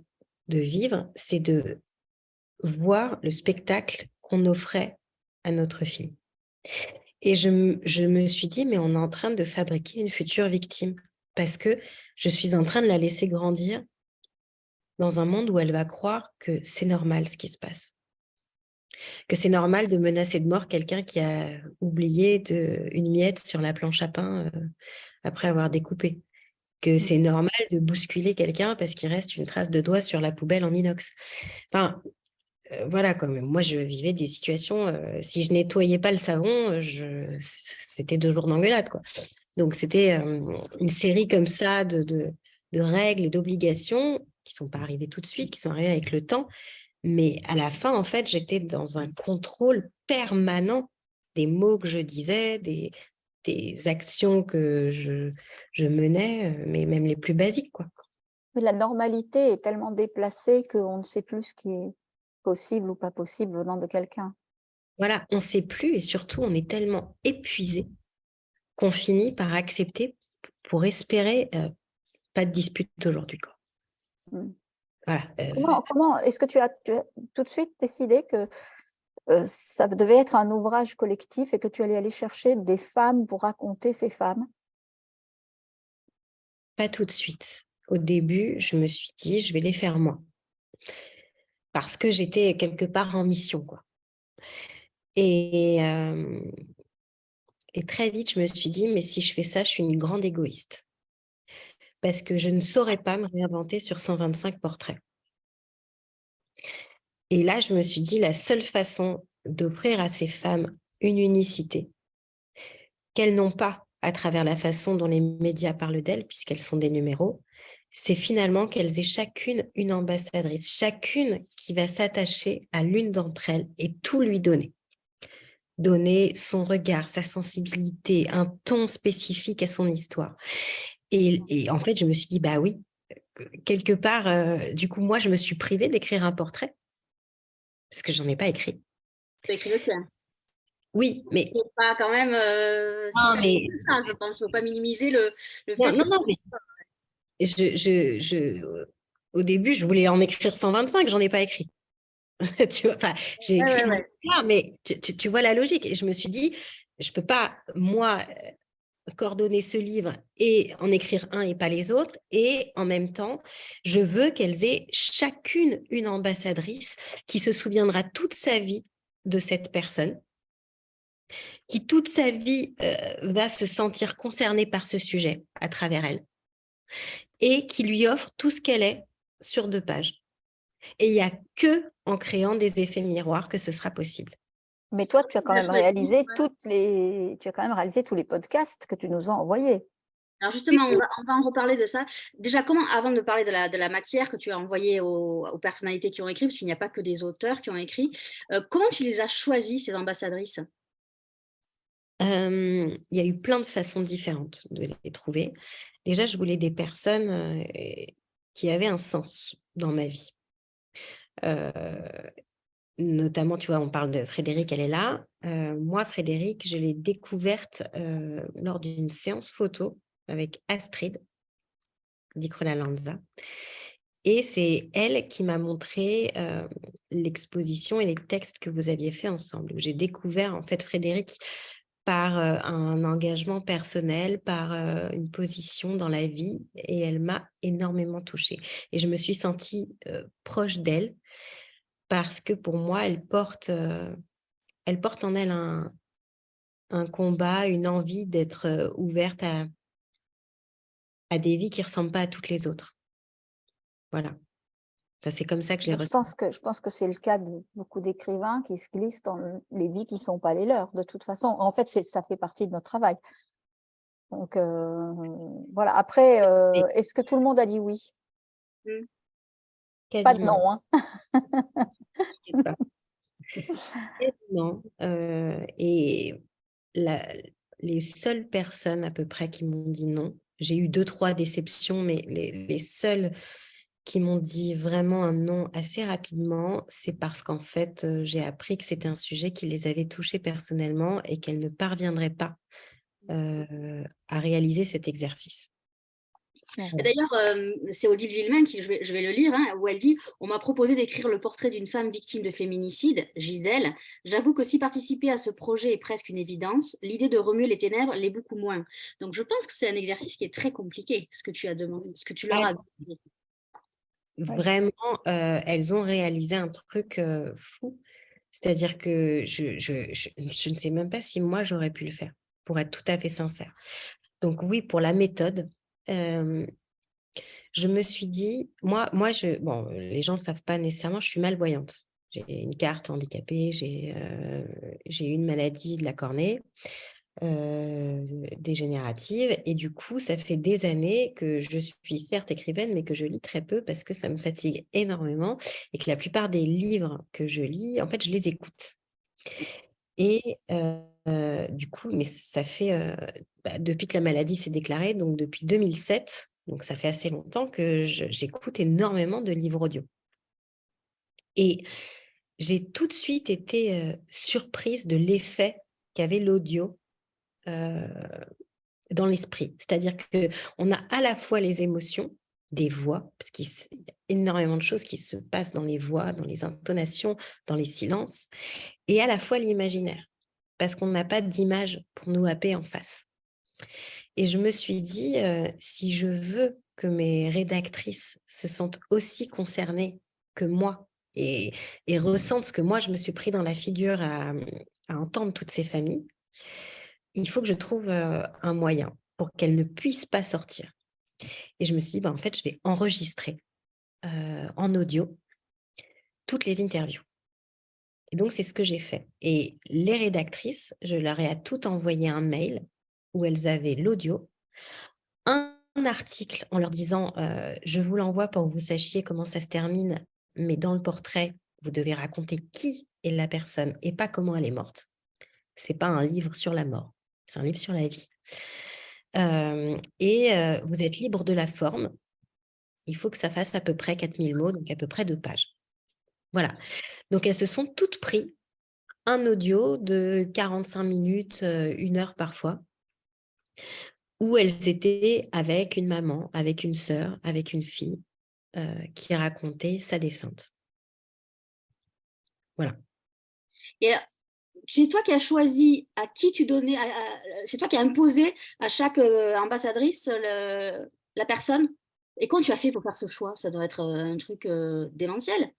Speaker 3: de vivre, c'est de voir le spectacle qu'on offrait à notre fille. Et je me suis dit, mais on est en train de fabriquer une future victime parce que je suis en train de la laisser grandir dans un monde où elle va croire que c'est normal ce qui se passe. Que c'est normal de menacer de mort quelqu'un qui a oublié une miette sur la planche à pain après avoir découpé. Que c'est normal de bousculer quelqu'un parce qu'il reste une trace de doigt sur la poubelle en inox. Enfin, voilà, quand même. Moi, je vivais des situations, si je nettoyais pas le savon, c'était 2 jours d'engueulade, quoi. Donc, c'était une série comme ça de règles et d'obligations qui ne sont pas arrivées tout de suite, qui sont arrivées avec le temps. Mais à la fin, en fait, j'étais dans un contrôle permanent des mots que je disais, des actions que je menais, mais même les plus basiques, quoi.
Speaker 2: Mais la normalité est tellement déplacée qu'on ne sait plus ce qui est possible ou pas possible venant de quelqu'un.
Speaker 3: Voilà, on ne sait plus et surtout, on est tellement épuisé qu'on finit par accepter pour espérer pas de dispute aujourd'hui, quoi. Voilà.
Speaker 2: Comment est-ce que tu as tout de suite décidé que ça devait être un ouvrage collectif et que tu allais aller chercher des femmes pour raconter ces femmes?
Speaker 3: Pas tout de suite. Au début, je me suis dit, je vais les faire moi. Parce que j'étais quelque part en mission, quoi. Et très vite, je me suis dit, mais si je fais ça, je suis une grande égoïste. Parce que je ne saurais pas me réinventer sur 125 portraits. Et là, je me suis dit, la seule façon d'offrir à ces femmes une unicité qu'elles n'ont pas à travers la façon dont les médias parlent d'elles, puisqu'elles sont des numéros, c'est finalement qu'elles aient chacune une ambassadrice, chacune qui va s'attacher à l'une d'entre elles et tout lui donner. Donner son regard, sa sensibilité, un ton spécifique à son histoire. Et en fait, je me suis dit, bah oui, quelque part, du coup, moi, je me suis privée d'écrire un portrait parce que j'en ai pas écrit.
Speaker 1: Tu as écrit le tien.
Speaker 3: Oui, mais...
Speaker 1: C'est pas quand même
Speaker 3: Non, mais...
Speaker 1: ça, je pense. Il ne faut pas minimiser le fait
Speaker 3: Non,
Speaker 1: que...
Speaker 3: non, mais au début, je voulais en écrire 125, j'en ai pas écrit. Tu vois, enfin, j'ai écrit mon histoire, mais tu vois la logique. Et je me suis dit, je peux pas, moi, coordonner ce livre et en écrire un et pas les autres. Et en même temps, je veux qu'elles aient chacune une ambassadrice qui se souviendra toute sa vie de cette personne, qui toute sa vie va se sentir concernée par ce sujet à travers elle et qui lui offre tout ce qu'elle est sur 2 pages. Et il n'y a que en créant des effets miroirs que ce sera possible.
Speaker 2: Mais toi, tu as quand
Speaker 1: Tu as
Speaker 2: même
Speaker 1: choisi,
Speaker 2: réalisé
Speaker 1: ouais.
Speaker 2: tu as quand même réalisé tous les podcasts que tu nous as envoyés.
Speaker 1: Alors justement, on va en reparler de ça. Déjà, avant de parler de la matière que tu as envoyée aux personnalités qui ont écrit, parce qu'il n'y a pas que des auteurs qui ont écrit, comment tu les as choisis, ces ambassadrices?
Speaker 3: Il y a eu plein de façons différentes de les trouver. Déjà, je voulais des personnes qui avaient un sens dans ma vie. Notamment, tu vois, on parle de Frédéric, elle est là. Moi, Frédéric, je l'ai découverte lors d'une séance photo avec Astrid Di Crolla-Lanza. Et c'est elle qui m'a montré l'exposition et les textes que vous aviez fait ensemble. J'ai découvert en fait Frédéric par un engagement personnel, par une position dans la vie, et elle m'a énormément touchée. Et je me suis sentie proche d'elle parce que pour moi, elle porte en elle un combat, une envie d'être ouverte à des vies qui ne ressemblent pas à toutes les autres. Voilà. Enfin, c'est comme ça que je l'ai
Speaker 2: Je
Speaker 3: ressenti.
Speaker 2: pense que c'est le cas de beaucoup d'écrivains qui se glissent dans les vies qui ne sont pas les leurs, de toute façon. En fait, ça fait partie de notre travail. Donc, voilà. Après, est-ce que tout le monde a dit oui?
Speaker 1: Mm.
Speaker 2: Pas de
Speaker 3: Quasiment.
Speaker 2: non, hein.
Speaker 3: T'inquiète pas. Quasiment. Et les seules personnes à peu près qui m'ont dit non, j'ai eu 2-3 déceptions, mais les seules qui m'ont dit vraiment un non assez rapidement, c'est parce qu'en fait, j'ai appris que c'était un sujet qui les avait touchées personnellement et qu'elles ne parviendraient pas à réaliser cet exercice.
Speaker 1: Et d'ailleurs, c'est Odile Villemain, je vais le lire, hein, où elle dit: On m'a proposé d'écrire le portrait d'une femme victime de féminicide, Gisèle. J'avoue que si participer à ce projet est presque une évidence, l'idée de remuer les ténèbres l'est beaucoup moins. Donc, je pense que c'est un exercice qui est très compliqué, ce que tu as demandé, ce que tu leur
Speaker 3: Ah,
Speaker 1: as demandé.
Speaker 2: Oui.
Speaker 3: vraiment, elles ont réalisé un truc fou. C'est-à-dire que je ne sais même pas si moi, j'aurais pu le faire, pour être tout à fait sincère. Donc oui, pour la méthode, je me suis dit, bon, les gens ne le savent pas nécessairement, je suis malvoyante. J'ai une carte handicapée, j'ai une maladie de la cornée dégénérative. Et du coup, ça fait des années que je suis certes écrivaine, mais que je lis très peu parce que ça me fatigue énormément et que la plupart des livres que je lis, en fait, je les écoute. Et du coup, mais ça fait, depuis que la maladie s'est déclarée, donc depuis 2007, donc ça fait assez longtemps que j'écoute énormément de livres audio. Et j'ai tout de suite été surprise de l'effet qu'avait l'audio dans l'esprit. C'est-à-dire qu'on a à la fois les émotions des voix, parce qu'il y a énormément de choses qui se passent dans les voix, dans les intonations, dans les silences, et à la fois l'imaginaire, parce qu'on n'a pas d'image pour nous happer en face. Et je me suis dit, si je veux que mes rédactrices se sentent aussi concernées que moi et ressentent ce que moi, je me suis pris dans la figure à entendre toutes ces familles, il faut que je trouve un moyen pour qu'elles ne puissent pas sortir. Et je me suis dit, en fait, je vais enregistrer en audio toutes les interviews. Et donc, c'est ce que j'ai fait. Et les rédactrices, je leur ai à toutes envoyé un mail où elles avaient l'audio, un article en leur disant je vous l'envoie pour que vous sachiez comment ça se termine, mais dans le portrait, vous devez raconter qui est la personne et pas comment elle est morte. Ce n'est pas un livre sur la mort, c'est un livre sur la vie. Vous êtes libre de la forme. Il faut que ça fasse à peu près 4000 mots, donc à peu près 2 pages. Voilà. Donc, elles se sont toutes pris un audio de 45 minutes, 1 heure parfois, où elles étaient avec une maman, avec une sœur, avec une fille qui racontait sa défunte. Voilà.
Speaker 1: Et c'est toi qui as choisi à qui tu donnais, c'est toi qui as imposé à chaque ambassadrice la personne. Et quand tu as fait pour faire ce choix, ça doit être un truc démentiel.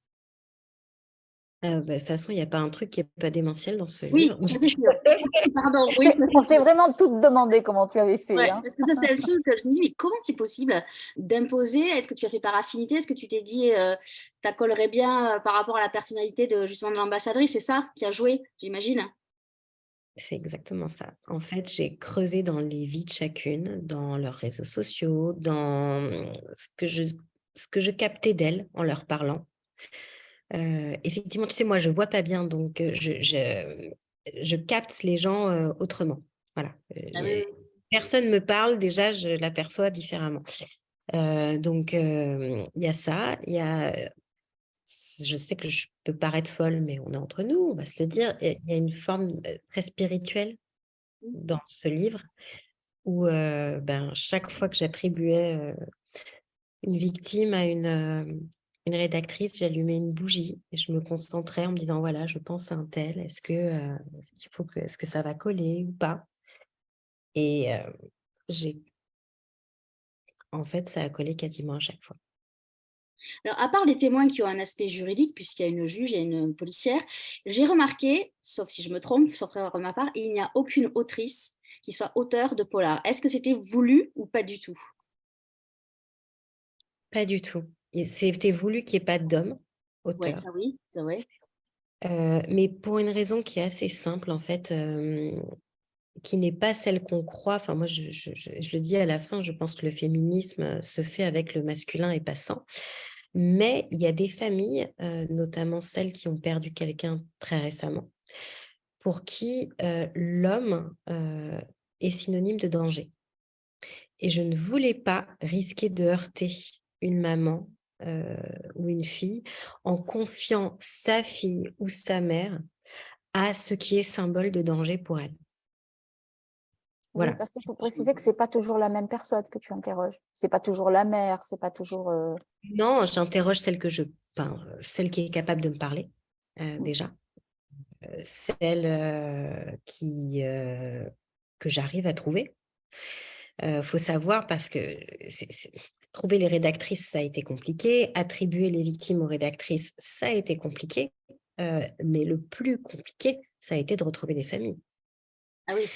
Speaker 3: De toute façon, il n'y a pas un truc qui n'est pas démentiel dans ce
Speaker 1: Oui,
Speaker 3: livre.
Speaker 1: ça c'est sûr. Pardon, oui, ça
Speaker 2: On
Speaker 1: c'est
Speaker 2: s'est
Speaker 1: sûr.
Speaker 2: vraiment toutes demandé comment tu avais fait.
Speaker 1: Ouais,
Speaker 2: Hein.
Speaker 1: parce que ça, c'est un truc que je me dis, mais comment c'est possible d'imposer? Est-ce que tu as fait par affinité? Est-ce que tu t'es dit, ça collerait bien par rapport à la personnalité de, justement, de l'ambassadrice? C'est ça qui a joué, j'imagine.
Speaker 3: C'est exactement ça. En fait, j'ai creusé dans les vies de chacune, dans leurs réseaux sociaux, dans ce que je captais d'elles en leur parlant. Effectivement, tu sais, moi, je vois pas bien, donc je capte les gens autrement. Voilà.
Speaker 1: Ah oui, oui.
Speaker 3: Personne me parle, déjà, je l'aperçois différemment. Donc, il y a ça. Je sais que je peux paraître folle, mais on est entre nous, on va se le dire. Il y a une forme très spirituelle dans ce livre où chaque fois que j'attribuais une victime à une rédactrice, j'allumais une bougie et je me concentrais en me disant, voilà, je pense à un tel, est-ce que ça va coller ou pas? Et en fait, ça a collé quasiment à chaque fois.
Speaker 1: Alors, à part les témoins qui ont un aspect juridique, puisqu'il y a une juge et une policière, j'ai remarqué, sauf si je me trompe, sauf erreur de ma part, il n'y a aucune autrice qui soit auteure de polar. Est-ce que c'était voulu ou pas du tout?
Speaker 3: Pas du tout. C'était voulu qu'il n'y ait pas d'homme
Speaker 1: Ouais,
Speaker 3: auteur.
Speaker 1: ça oui, ça ouais.
Speaker 3: Mais pour une raison qui est assez simple, en fait, qui n'est pas celle qu'on croit. Enfin, moi, je le dis à la fin, je pense que le féminisme se fait avec le masculin et pas sans. Mais il y a des familles, notamment celles qui ont perdu quelqu'un très récemment, pour qui l'homme est synonyme de danger. Et je ne voulais pas risquer de heurter une maman ou une fille en confiant sa fille ou sa mère à ce qui est symbole de danger pour elle.
Speaker 2: Oui,
Speaker 3: Voilà.
Speaker 2: parce qu'il faut préciser que c'est pas toujours la même personne que tu interroges. C'est pas toujours la mère, c'est pas toujours.
Speaker 3: Non, j'interroge celle qui est capable de me parler, déjà. Celle que j'arrive à trouver. Faut savoir parce que trouver les rédactrices, ça a été compliqué. Attribuer les victimes aux rédactrices, ça a été compliqué. Mais le plus compliqué, ça a été de retrouver des familles.
Speaker 1: Ah oui.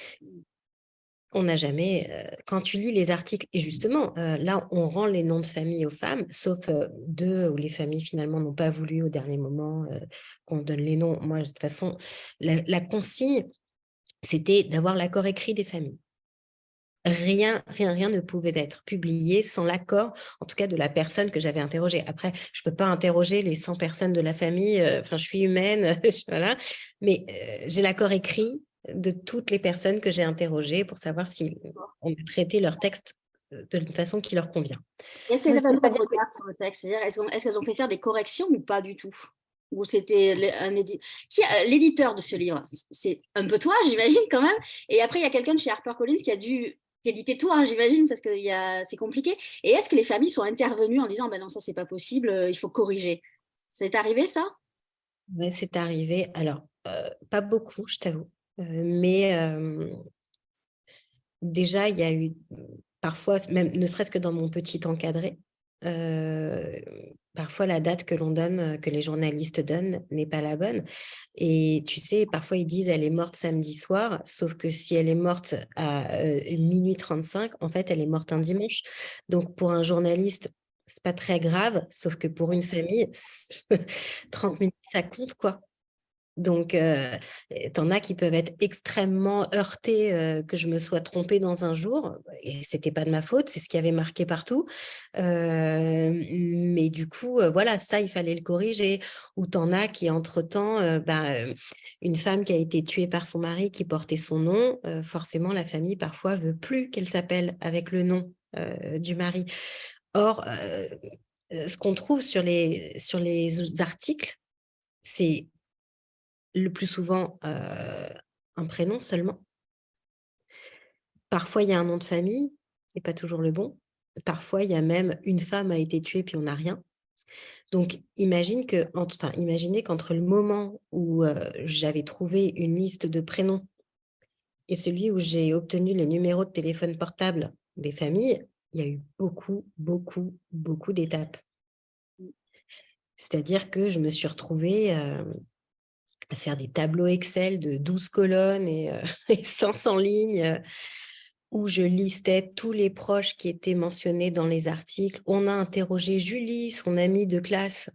Speaker 3: On n'a jamais, quand tu lis les articles, et justement, là, on rend les noms de famille aux femmes, sauf 2 où les familles finalement n'ont pas voulu au dernier moment qu'on donne les noms. Moi, de toute façon, la consigne, c'était d'avoir l'accord écrit des familles. Rien ne pouvait être publié sans l'accord, en tout cas de la personne que j'avais interrogée. Après, je ne peux pas interroger les 100 personnes de la famille, je suis humaine, voilà, mais j'ai l'accord écrit de toutes les personnes que j'ai interrogées pour savoir si on a traité leur texte de la façon qui leur convient.
Speaker 1: Est-ce qu'elles
Speaker 2: Oui,
Speaker 1: avaient un
Speaker 2: c'est-à-dire que
Speaker 1: regard sur le texte? C'est-à-dire, est-ce qu'elles ont fait faire des corrections ou pas du tout? Ou c'était l'éditeur de ce livre? C'est un peu toi, j'imagine, quand même. Et après, il y a quelqu'un de chez HarperCollins qui a dû t'éditer toi, hein, j'imagine, parce que c'est compliqué. Et est-ce que les familles sont intervenues en disant, ben non, ça, c'est pas possible, il faut corriger? C'est arrivé, ça?
Speaker 3: Ouais, c'est arrivé. Alors, pas beaucoup, je t'avoue, mais déjà, il y a eu parfois, même ne serait-ce que dans mon petit encadré, parfois la date que l'on donne, que les journalistes donnent n'est pas la bonne. Et tu sais, parfois ils disent elle est morte samedi soir, sauf que si elle est morte à minuit 35, en fait, elle est morte un dimanche. Donc pour un journaliste, c'est pas très grave, sauf que pour une famille, 30 minutes, ça compte, quoi. Donc, t'en as qui peuvent être extrêmement heurtés que je me sois trompée dans un jour, et c'était pas de ma faute, c'est ce qui avait marqué partout. Mais du coup, voilà, ça, il fallait le corriger. Ou t'en as qui, entre-temps, une femme qui a été tuée par son mari qui portait son nom, forcément, la famille, parfois, veut plus qu'elle s'appelle avec le nom du mari. Or, ce qu'on trouve sur les articles, c'est le plus souvent, un prénom seulement. Parfois, il y a un nom de famille et pas toujours le bon. Parfois, il y a même une femme a été tuée puis on n'a rien. Donc, imaginez qu'entre le moment où j'avais trouvé une liste de prénoms et celui où j'ai obtenu les numéros de téléphone portable des familles, il y a eu beaucoup, beaucoup, beaucoup d'étapes. C'est-à-dire que je me suis retrouvée à faire des tableaux Excel de 12 colonnes et 500 lignes où je listais tous les proches qui étaient mentionnés dans les articles. On a interrogé Julie, son amie de classe.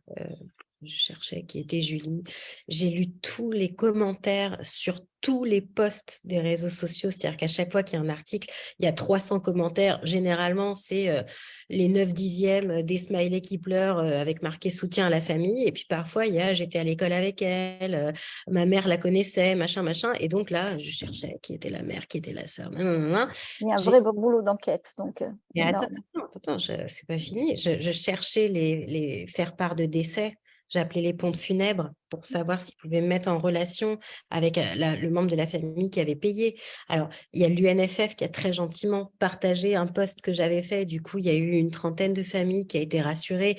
Speaker 3: Je cherchais qui était Julie. J'ai lu tous les commentaires sur tous les posts des réseaux sociaux. C'est-à-dire qu'à chaque fois qu'il y a un article, il y a 300 commentaires. Généralement, c'est les 9/10 des smileys qui pleurent avec marqué soutien à la famille. Et puis parfois, il y a j'étais à l'école avec elle, ma mère la connaissait, machin, machin. Et donc là, je cherchais qui était la mère, qui était la sœur.
Speaker 2: Il y a un vrai boulot d'enquête, donc
Speaker 3: Mais attends,
Speaker 2: énorme.
Speaker 3: c'est pas fini. Je cherchais les faire-part de décès. J'appelais les pompes funèbres pour savoir s'ils pouvaient me mettre en relation avec le membre de la famille qui avait payé. Alors, il y a l'UNFF qui a très gentiment partagé un post que j'avais fait. Du coup, il y a eu une trentaine de familles qui a été rassurée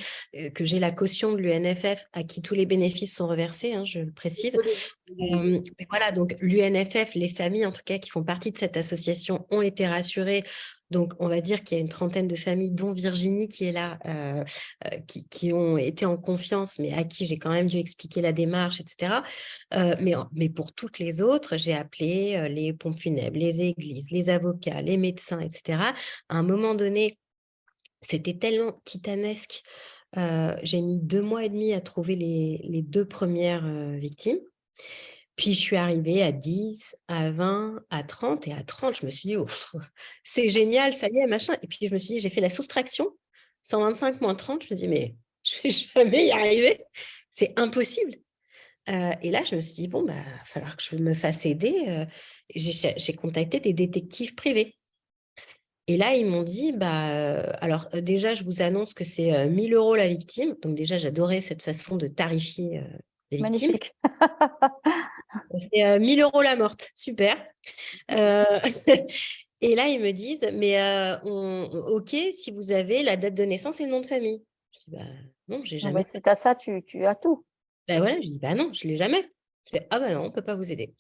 Speaker 3: que j'ai la caution de l'UNFF à qui tous les bénéfices sont reversés, hein, je le précise. Mais voilà, donc l'UNFF, les familles en tout cas qui font partie de cette association ont été rassurées. Donc, on va dire qu'il y a une trentaine de familles, dont Virginie qui est là, qui ont été en confiance, mais à qui j'ai quand même dû expliquer la démarche, etc. Mais pour toutes les autres, j'ai appelé les pompes funèbres, les églises, les avocats, les médecins, etc. À un moment donné, c'était tellement titanesque. J'ai mis 2 mois et demi à trouver les 2 premières victimes. Puis, je suis arrivée à 10, à 20, à 30. Et à 30, je me suis dit, oh, c'est génial, ça y est, machin. Et puis, je me suis dit, j'ai fait la soustraction. 125 moins 30, je me dis, mais je vais jamais y arriver. C'est impossible. Et là, je me suis dit, bon, bah, il va falloir que je me fasse aider. J'ai contacté des détectives privés. Et là, ils m'ont dit, alors déjà, je vous annonce que c'est 1 000 € la victime. Donc déjà, j'adorais cette façon de tarifier les victimes.
Speaker 2: Magnifique.
Speaker 3: C'est 1 000 € la morte, super. Et là, ils me disent, mais OK, si vous avez la date de naissance et le nom de famille. Je dis, non, j'ai jamais.
Speaker 2: Si tu as ça, tu as tout.
Speaker 3: Voilà, je dis, non, je ne l'ai jamais. Ah non, on ne peut pas vous aider.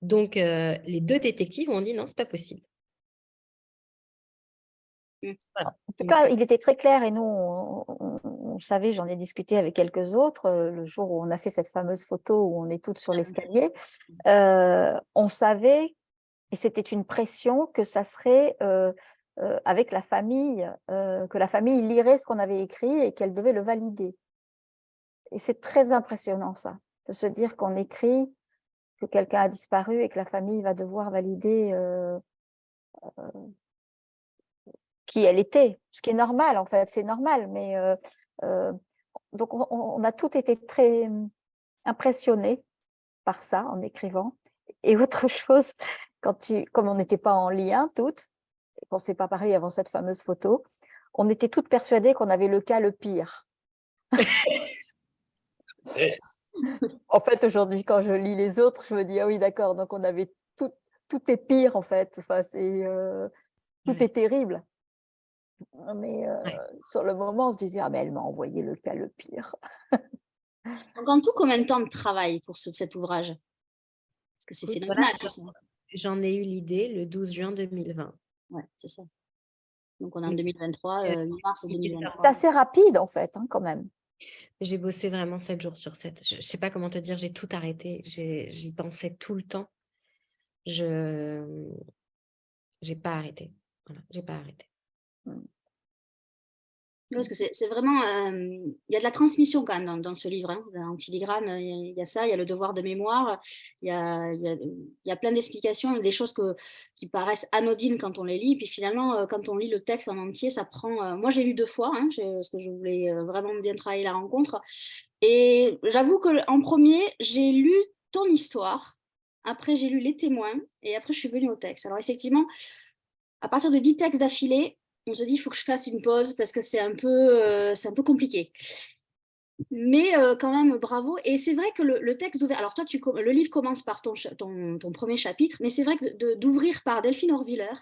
Speaker 3: Donc, les 2 détectives ont dit, non, ce n'est pas possible.
Speaker 2: En tout cas, il était très clair et nous, on savait, j'en ai discuté avec quelques autres, le jour où on a fait cette fameuse photo où on est toutes sur l'escalier, on savait, et c'était une pression, que ça serait avec la famille, que la famille lirait ce qu'on avait écrit et qu'elle devait le valider. Et c'est très impressionnant ça, de se dire qu'on écrit que quelqu'un a disparu et que la famille va devoir valider qui elle était, ce qui est normal en fait, c'est normal, mais donc on a toutes été très impressionnés par ça en écrivant. Et autre chose, comme on n'était pas en lien toutes, et qu'on ne s'est pas parlé avant cette fameuse photo, on était toutes persuadées qu'on avait le cas le pire. En fait, aujourd'hui, quand je lis les autres, je me dis, ah oui, d'accord, donc on avait tout est pire en fait, enfin, tout est terrible. Mais sur le moment, on se disait, ah mais elle m'a envoyé le cas le pire.
Speaker 1: Donc, en tout, combien de temps de travail pour cet ouvrage? Parce que c'est phénoménal, tout ça.
Speaker 3: J'en ai eu l'idée le 12 juin 2020.
Speaker 1: Ouais, c'est ça. Donc, on est en 2023, mars 2023.
Speaker 2: C'est assez rapide, en fait, hein, quand même.
Speaker 3: J'ai bossé vraiment 7 jours sur 7. Je ne sais pas comment te dire, j'ai tout arrêté. J'y pensais tout le temps. Je n'ai pas arrêté. Voilà, j'ai pas arrêté.
Speaker 1: Parce que c'est vraiment, il y a de la transmission quand même dans ce livre, hein. En filigrane, il y a ça, il y a le devoir de mémoire, il y a plein d'explications, des choses qui paraissent anodines quand on les lit, puis finalement, quand on lit le texte en entier, ça prend... moi, j'ai lu 2 fois, hein, parce que je voulais vraiment bien travailler la rencontre, et j'avoue qu'en premier, j'ai lu ton histoire, après j'ai lu les témoins, et après je suis venue au texte. Alors effectivement, à partir de 10 textes d'affilée, on se dit, il faut que je fasse une pause parce que c'est un peu compliqué. Mais quand même, bravo. Et c'est vrai que le texte d'ouverture, alors toi, le livre commence par ton premier chapitre, mais c'est vrai que d'ouvrir par Delphine Orviller,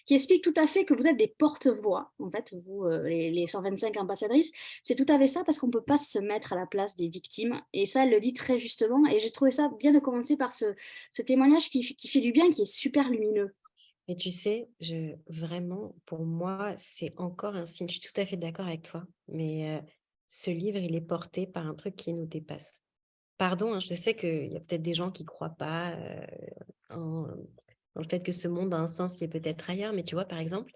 Speaker 1: qui explique tout à fait que vous êtes des porte-voix, en fait, vous, les 125 ambassadrices, c'est tout à fait ça, parce qu'on ne peut pas se mettre à la place des victimes. Et ça, elle le dit très justement. Et j'ai trouvé ça bien de commencer par ce témoignage qui fait du bien, qui est super lumineux.
Speaker 3: Mais tu sais, vraiment, pour moi, c'est encore un signe. Je suis tout à fait d'accord avec toi, mais ce livre, il est porté par un truc qui nous dépasse. Pardon, hein, je sais qu'il y a peut-être des gens qui ne croient pas en, en le fait que ce monde a un sens qui est peut-être ailleurs, mais tu vois, par exemple,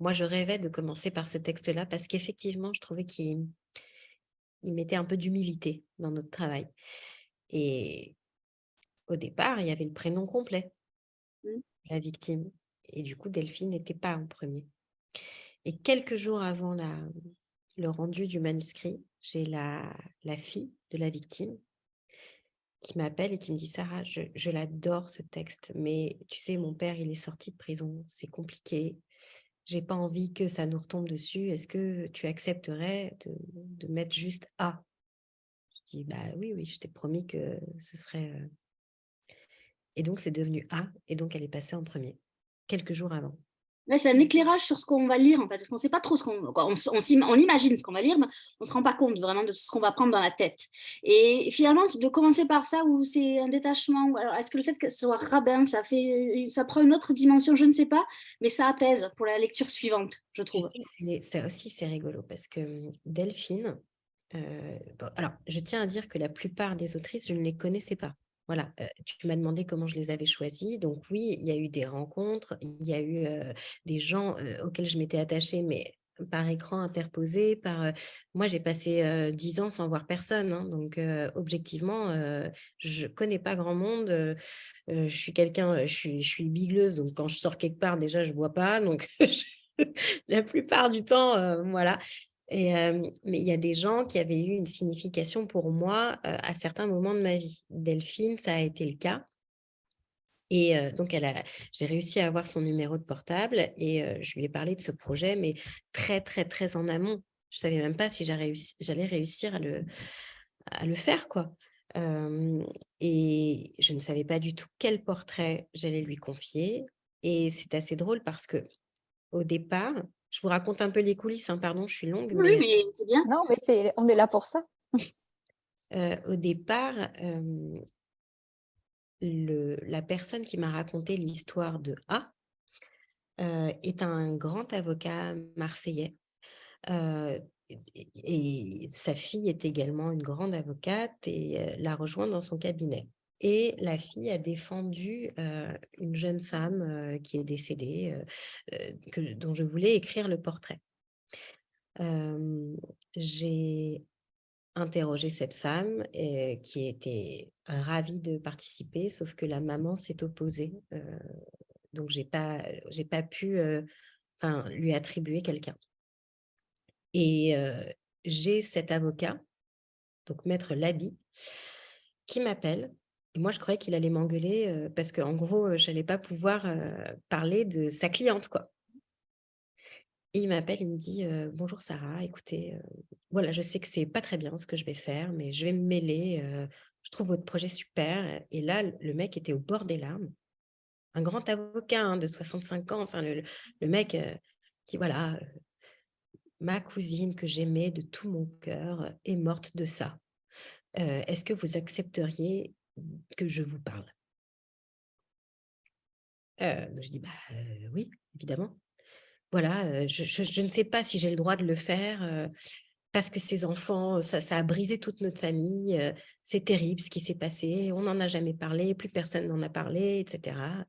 Speaker 3: moi, je rêvais de commencer par ce texte-là parce qu'effectivement, je trouvais qu'il mettait un peu d'humilité dans notre travail. Et au départ, il y avait le prénom complet,
Speaker 1: Mm.
Speaker 3: la victime. Et du coup, Delphine n'était pas en premier. Et quelques jours avant le rendu du manuscrit, j'ai la fille de la victime qui m'appelle et qui me dit: «Sarah, je l'adore ce texte, mais tu sais, mon père, il est sorti de prison, c'est compliqué. J'ai pas envie que ça nous retombe dessus. Est-ce que tu accepterais de mettre juste A?» Je dis: «Bah oui, oui, je t'ai promis que ce serait, et donc c'est devenu A et donc elle est passée en premier quelques jours avant.
Speaker 1: Là, c'est un éclairage sur ce qu'on va lire, en fait, parce qu'on ne sait pas trop ce qu'on... On imagine ce qu'on va lire, mais on ne se rend pas compte vraiment de ce qu'on va prendre dans la tête. Et finalement, de commencer par ça, où c'est un détachement, ou alors est-ce que le fait que ce soit rabbin, ça prend une autre dimension, je ne sais pas, mais ça apaise pour la lecture suivante, je
Speaker 3: Tu
Speaker 1: trouve.
Speaker 3: sais, ça aussi, c'est rigolo parce que Delphine, bon, alors, je tiens à dire que la plupart des autrices, je ne les connaissais pas. Voilà, tu m'as demandé comment je les avais choisies. Donc oui, il y a eu des rencontres, il y a eu des gens auxquels je m'étais attachée, mais par écran interposé, moi, j'ai passé 10 ans sans voir personne, hein. Donc objectivement, je connais pas grand monde. Je suis quelqu'un, je suis bigleuse, donc quand je sors quelque part, déjà, je vois pas. Donc la plupart du temps, voilà. Mais il y a des gens qui avaient eu une signification pour moi à certains moments de ma vie. Delphine, ça a été le cas. Et donc, j'ai réussi à avoir son numéro de portable et je lui ai parlé de ce projet, mais très, très, très en amont. Je savais même pas si j'allais réussir à le faire, quoi. Et je ne savais pas du tout quel portrait j'allais lui confier. Et c'est assez drôle parce que au départ, je vous raconte un peu les coulisses, hein, pardon, je suis longue,
Speaker 1: Oui,
Speaker 3: mais
Speaker 1: mais c'est bien.
Speaker 2: Non, mais on est là pour ça.
Speaker 3: au départ, la personne qui m'a raconté l'histoire de A est un grand avocat marseillais. euh, et sa fille est également une grande avocate et l'a rejoint dans son cabinet. Et la fille a défendu une jeune femme qui est décédée, dont je voulais écrire le portrait. J'ai interrogé cette femme qui était ravie de participer, sauf que la maman s'est opposée. Donc, j'ai pas pu lui attribuer quelqu'un. Et j'ai cet avocat, donc Maître Labi, qui m'appelle. Et moi, je croyais qu'il allait m'engueuler parce qu'en gros, je n'allais pas pouvoir parler de sa cliente, quoi. Et il m'appelle, il me dit «Bonjour Sarah, écoutez, voilà, je sais que c'est pas très bien ce que je vais faire, mais je vais me mêler, je trouve votre projet super». Et là, le mec était au bord des larmes. Un grand avocat, hein, de 65 ans, enfin le mec qui voilà, «Ma cousine que j'aimais de tout mon cœur est morte de ça. Est-ce que vous accepteriez que je vous parle?» Je dis: «Bah, oui, évidemment. Voilà, je ne sais pas si j'ai le droit de le faire, parce que ces enfants, ça a brisé toute notre famille, c'est terrible ce qui s'est passé, on n'en a jamais parlé, plus personne n'en a parlé et cetera».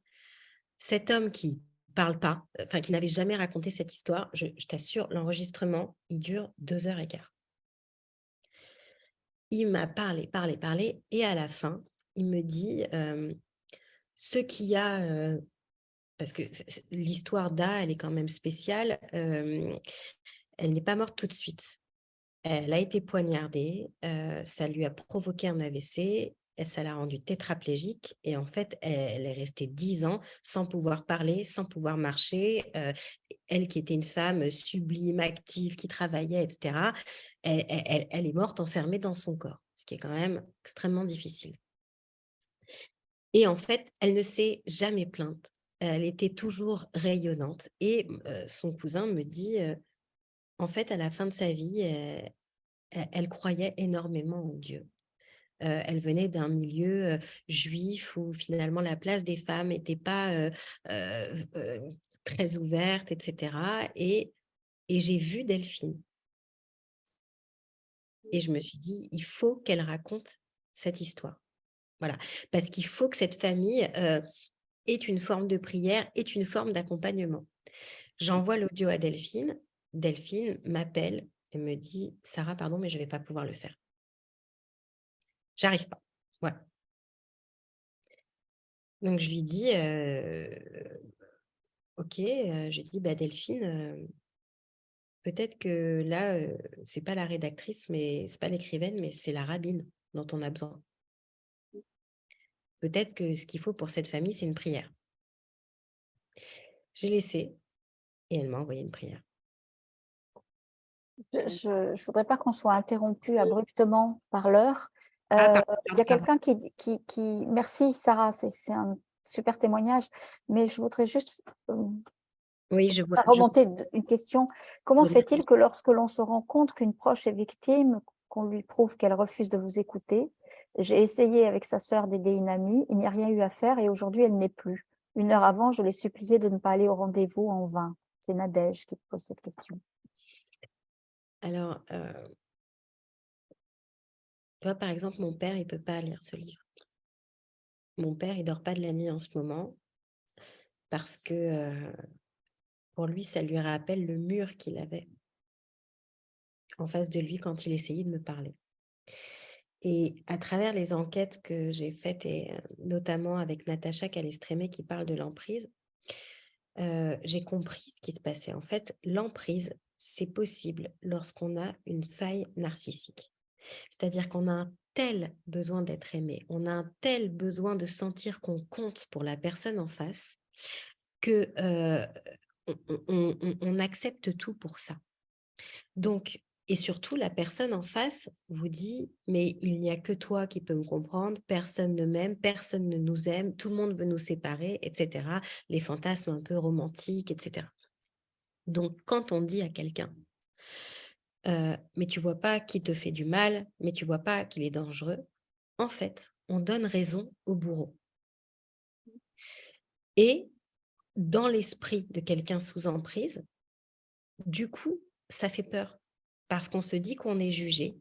Speaker 3: Cet homme qui parle pas, enfin qui n'avait jamais raconté cette histoire, je t'assure, l'enregistrement, il dure 2 heures et quart. Il m'a parlé, parlé, parlé et à la fin, il me dit, «Ce qui a, parce que l'histoire d'A, elle est quand même spéciale, elle n'est pas morte tout de suite. Elle a été poignardée, ça lui a provoqué un AVC ça l'a rendue tétraplégique et en fait, elle est restée 10 ans sans pouvoir parler, sans pouvoir marcher. Elle qui était une femme sublime, active, qui travaillait, etc., elle est morte enfermée dans son corps, ce qui est quand même extrêmement difficile. Et en fait, elle ne s'est jamais plainte. Elle était toujours rayonnante. Et son cousin me dit, en fait, à la fin de sa vie, elle croyait énormément en Dieu. Elle venait d'un milieu juif où finalement la place des femmes n'était pas très ouverte, etc. Et j'ai vu Delphine. Et je me suis dit, il faut qu'elle raconte cette histoire. Voilà. Parce qu'il faut que cette famille ait une forme de prière, ait une forme d'accompagnement. J'envoie l'audio à Delphine. Delphine m'appelle et me dit, Sarah, pardon, mais je ne vais pas pouvoir le faire. J'arrive pas. Voilà. Donc, je lui dis, OK, je dis, bah, Delphine, peut-être que là, c'est pas la rédactrice, mais c'est pas l'écrivaine, mais c'est la rabbine dont on a besoin. Peut-être que ce qu'il faut pour cette famille, c'est une prière. J'ai laissé et elle m'a envoyé une prière.
Speaker 2: Je ne voudrais pas qu'on soit interrompu abruptement par l'heure.
Speaker 3: Pardon,
Speaker 2: Il y a quelqu'un qui... Merci Sarah, c'est un super témoignage, mais je voudrais juste
Speaker 3: oui, je vois.
Speaker 2: remonter une question. Comment se fait-il que lorsque l'on se rend compte qu'une proche est victime, qu'on lui prouve qu'elle refuse de vous écouter? J'ai essayé avec sa sœur d'aider une amie, il n'y a rien eu à faire et aujourd'hui elle n'est plus. 1 heure avant, je l'ai suppliée de ne pas aller au rendez-vous en vain. C'est Nadège qui pose cette question.
Speaker 3: Alors, toi, par exemple, mon père, il ne peut pas lire ce livre. Mon père, il ne dort pas de la nuit en ce moment parce que pour lui, ça lui rappelle le mur qu'il avait en face de lui quand il essayait de me parler. Et à travers les enquêtes que j'ai faites, et notamment avec Natacha Calestrémé qui parle de l'emprise, j'ai compris ce qui se passait. En fait, l'emprise, c'est possible lorsqu'on a une faille narcissique. C'est-à-dire qu'on a un tel besoin d'être aimé, on a un tel besoin de sentir qu'on compte pour la personne en face que on accepte tout pour ça. Donc, et surtout, la personne en face vous dit, mais il n'y a que toi qui peux me comprendre, personne ne m'aime, personne ne nous aime, tout le monde veut nous séparer, etc. Les fantasmes un peu romantiques, etc. Donc, quand on dit à quelqu'un, mais tu vois pas qu'il te fait du mal, mais tu vois pas qu'il est dangereux, en fait, on donne raison au bourreau. Et dans l'esprit de quelqu'un sous emprise, du coup, ça fait peur parce qu'on se dit qu'on est jugé,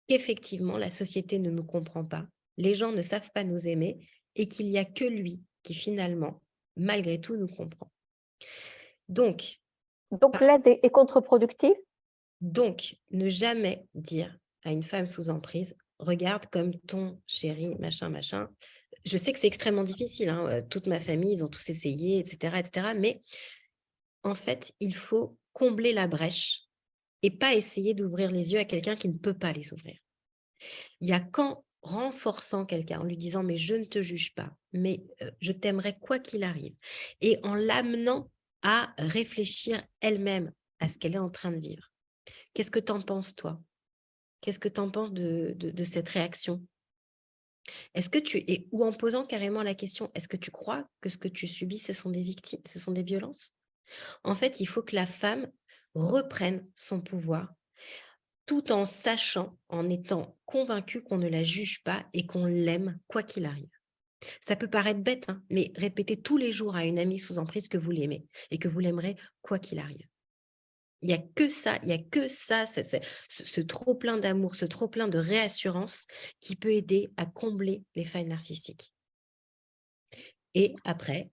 Speaker 3: qu'effectivement, la société ne nous comprend pas, les gens ne savent pas nous aimer et qu'il n'y a que lui qui finalement, malgré tout, nous comprend. Donc
Speaker 2: l'aide est contre-productive?
Speaker 3: Donc, ne jamais dire à une femme sous emprise, regarde comme ton chéri, machin, machin. Je sais que c'est extrêmement difficile, hein, toute ma famille, ils ont tous essayé, etc., mais en fait, il faut combler la brèche et pas essayer d'ouvrir les yeux à quelqu'un qui ne peut pas les ouvrir. Il y a qu'en renforçant quelqu'un, en lui disant « mais je ne te juge pas, mais je t'aimerais quoi qu'il arrive » et en l'amenant à réfléchir elle-même à ce qu'elle est en train de vivre. Qu'est-ce que tu en penses, toi? Qu'est-ce que tu en penses de cette réaction? Est-ce que ou en posant carrément la question, est-ce que tu crois que ce que tu subis, ce sont des victimes, ce sont des violences? En fait, il faut que la femme reprenne son pouvoir tout en sachant, en étant convaincue qu'on ne la juge pas et qu'on l'aime quoi qu'il arrive. Ça peut paraître bête, hein, mais répétez tous les jours à une amie sous emprise que vous l'aimez et que vous l'aimerez quoi qu'il arrive. Il n'y a que ça, ce trop-plein d'amour, ce trop-plein de réassurance qui peut aider à combler les failles narcissiques. Et après,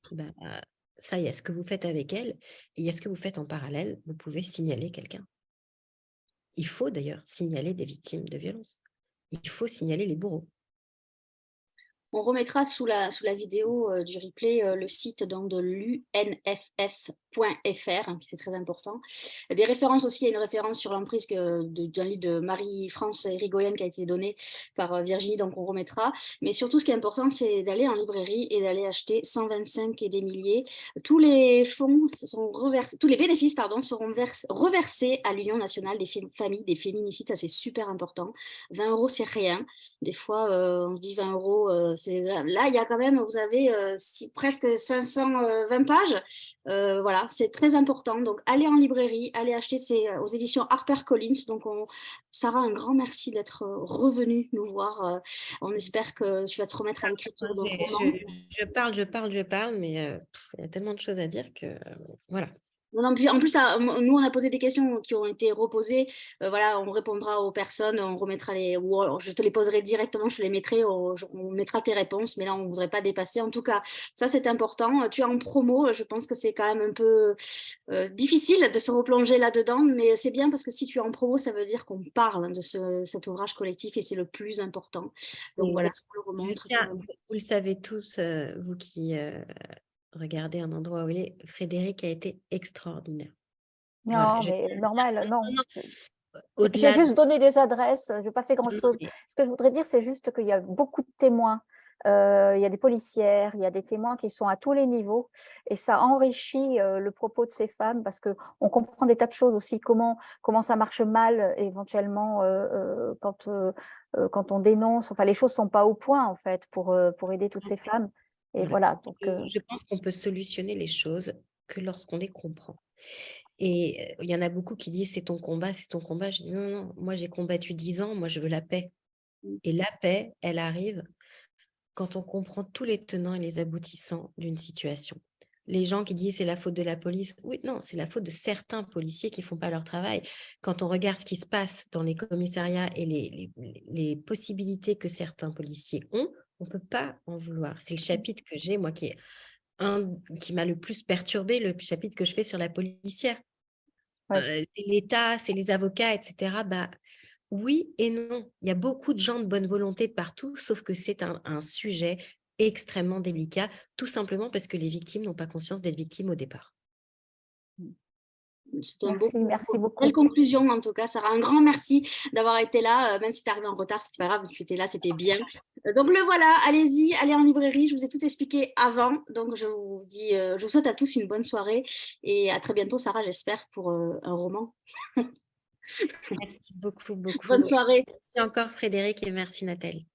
Speaker 3: ça, il y a ce que vous faites avec elle, et il y a ce que vous faites en parallèle, vous pouvez signaler quelqu'un. Il faut d'ailleurs signaler des victimes de violences. Il faut signaler les bourreaux.
Speaker 1: On remettra sous la vidéo du replay le site donc, de l'UNFF c'est très important. Des références aussi, il y a une référence sur l'emprise d'un livre de Marie-France Irigoyen qui a été donné par Virginie, donc on remettra. Mais surtout, ce qui est important, c'est d'aller en librairie et d'aller acheter 125 et des milliers. Tous les fonds sont tous les bénéfices, pardon, seront reversés à l'Union nationale des familles des féminicides. Ça, c'est super important. 20 €, c'est rien. Des fois, on se dit 20 €, là, il y a quand même, vous avez presque 520 pages. Voilà, c'est très important. Donc, allez en librairie, allez acheter aux éditions HarperCollins. Donc, Sarah, un grand merci d'être revenue nous voir. On espère que tu vas te remettre à l'écriture de romans.
Speaker 3: Je parle, mais il y a tellement de choses à dire que voilà.
Speaker 1: Non, puis en plus, nous, on a posé des questions qui ont été reposées. Voilà, on répondra aux personnes, on remettra ou alors, je te les poserai directement, je te les mettrai, on mettra tes réponses, mais là, on ne voudrait pas dépasser. En tout cas, ça, c'est important. Tu es en promo, je pense que c'est quand même un peu difficile de se replonger là-dedans, mais c'est bien parce que si tu es en promo, ça veut dire qu'on parle de cet ouvrage collectif et c'est le plus important. Donc voilà, je le remontre.
Speaker 3: Vous le savez tous, vous qui regardez un endroit où il est, Frédéric a été extraordinaire.
Speaker 2: Non,
Speaker 3: Voilà,
Speaker 2: mais normal, non. J'ai
Speaker 3: au-delà
Speaker 2: juste donné des adresses, je n'ai pas fait grand-chose.
Speaker 3: de...
Speaker 2: Ce que je voudrais dire, c'est juste qu'il y a beaucoup de témoins. Il y a des policières, il y a des témoins qui sont à tous les niveaux et ça enrichit le propos de ces femmes parce qu'on comprend des tas de choses aussi, comment ça marche mal éventuellement quand on dénonce. Enfin, les choses ne sont pas au point en fait pour aider toutes ces femmes. Et voilà, donc,
Speaker 3: Je pense qu'on peut solutionner les choses que lorsqu'on les comprend. Et il y en a beaucoup qui disent c'est ton combat, c'est ton combat. Je dis non, non, moi j'ai combattu 10 ans, moi je veux la paix. Et la paix, elle arrive quand on comprend tous les tenants et les aboutissants d'une situation. Les gens qui disent c'est la faute de la police, oui, non, c'est la faute de certains policiers qui ne font pas leur travail. Quand on regarde ce qui se passe dans les commissariats et les possibilités que certains policiers ont, on ne peut pas en vouloir. C'est le chapitre que j'ai, moi, qui m'a le plus perturbé, le chapitre que je fais sur la policière.
Speaker 2: ouais.
Speaker 3: L'État, c'est les avocats, etc. Bah, oui et non. Il y a beaucoup de gens de bonne volonté partout, sauf que c'est un sujet extrêmement délicat, tout simplement parce que les victimes n'ont pas conscience d'être victimes au départ.
Speaker 1: C'est une
Speaker 2: Merci beaucoup.
Speaker 1: belle conclusion en tout cas, Sarah. Un grand merci d'avoir été là, même si tu es arrivée en retard, c'était pas grave, tu étais là, c'était bien. Donc le voilà, allez-y, allez en librairie, je vous ai tout expliqué avant, donc je vous dis, je vous souhaite à tous une bonne soirée et à très bientôt, Sarah, j'espère, pour un roman.
Speaker 3: Merci beaucoup, beaucoup.
Speaker 1: Bonne soirée.
Speaker 3: Merci encore Frédéric et merci Nathalie.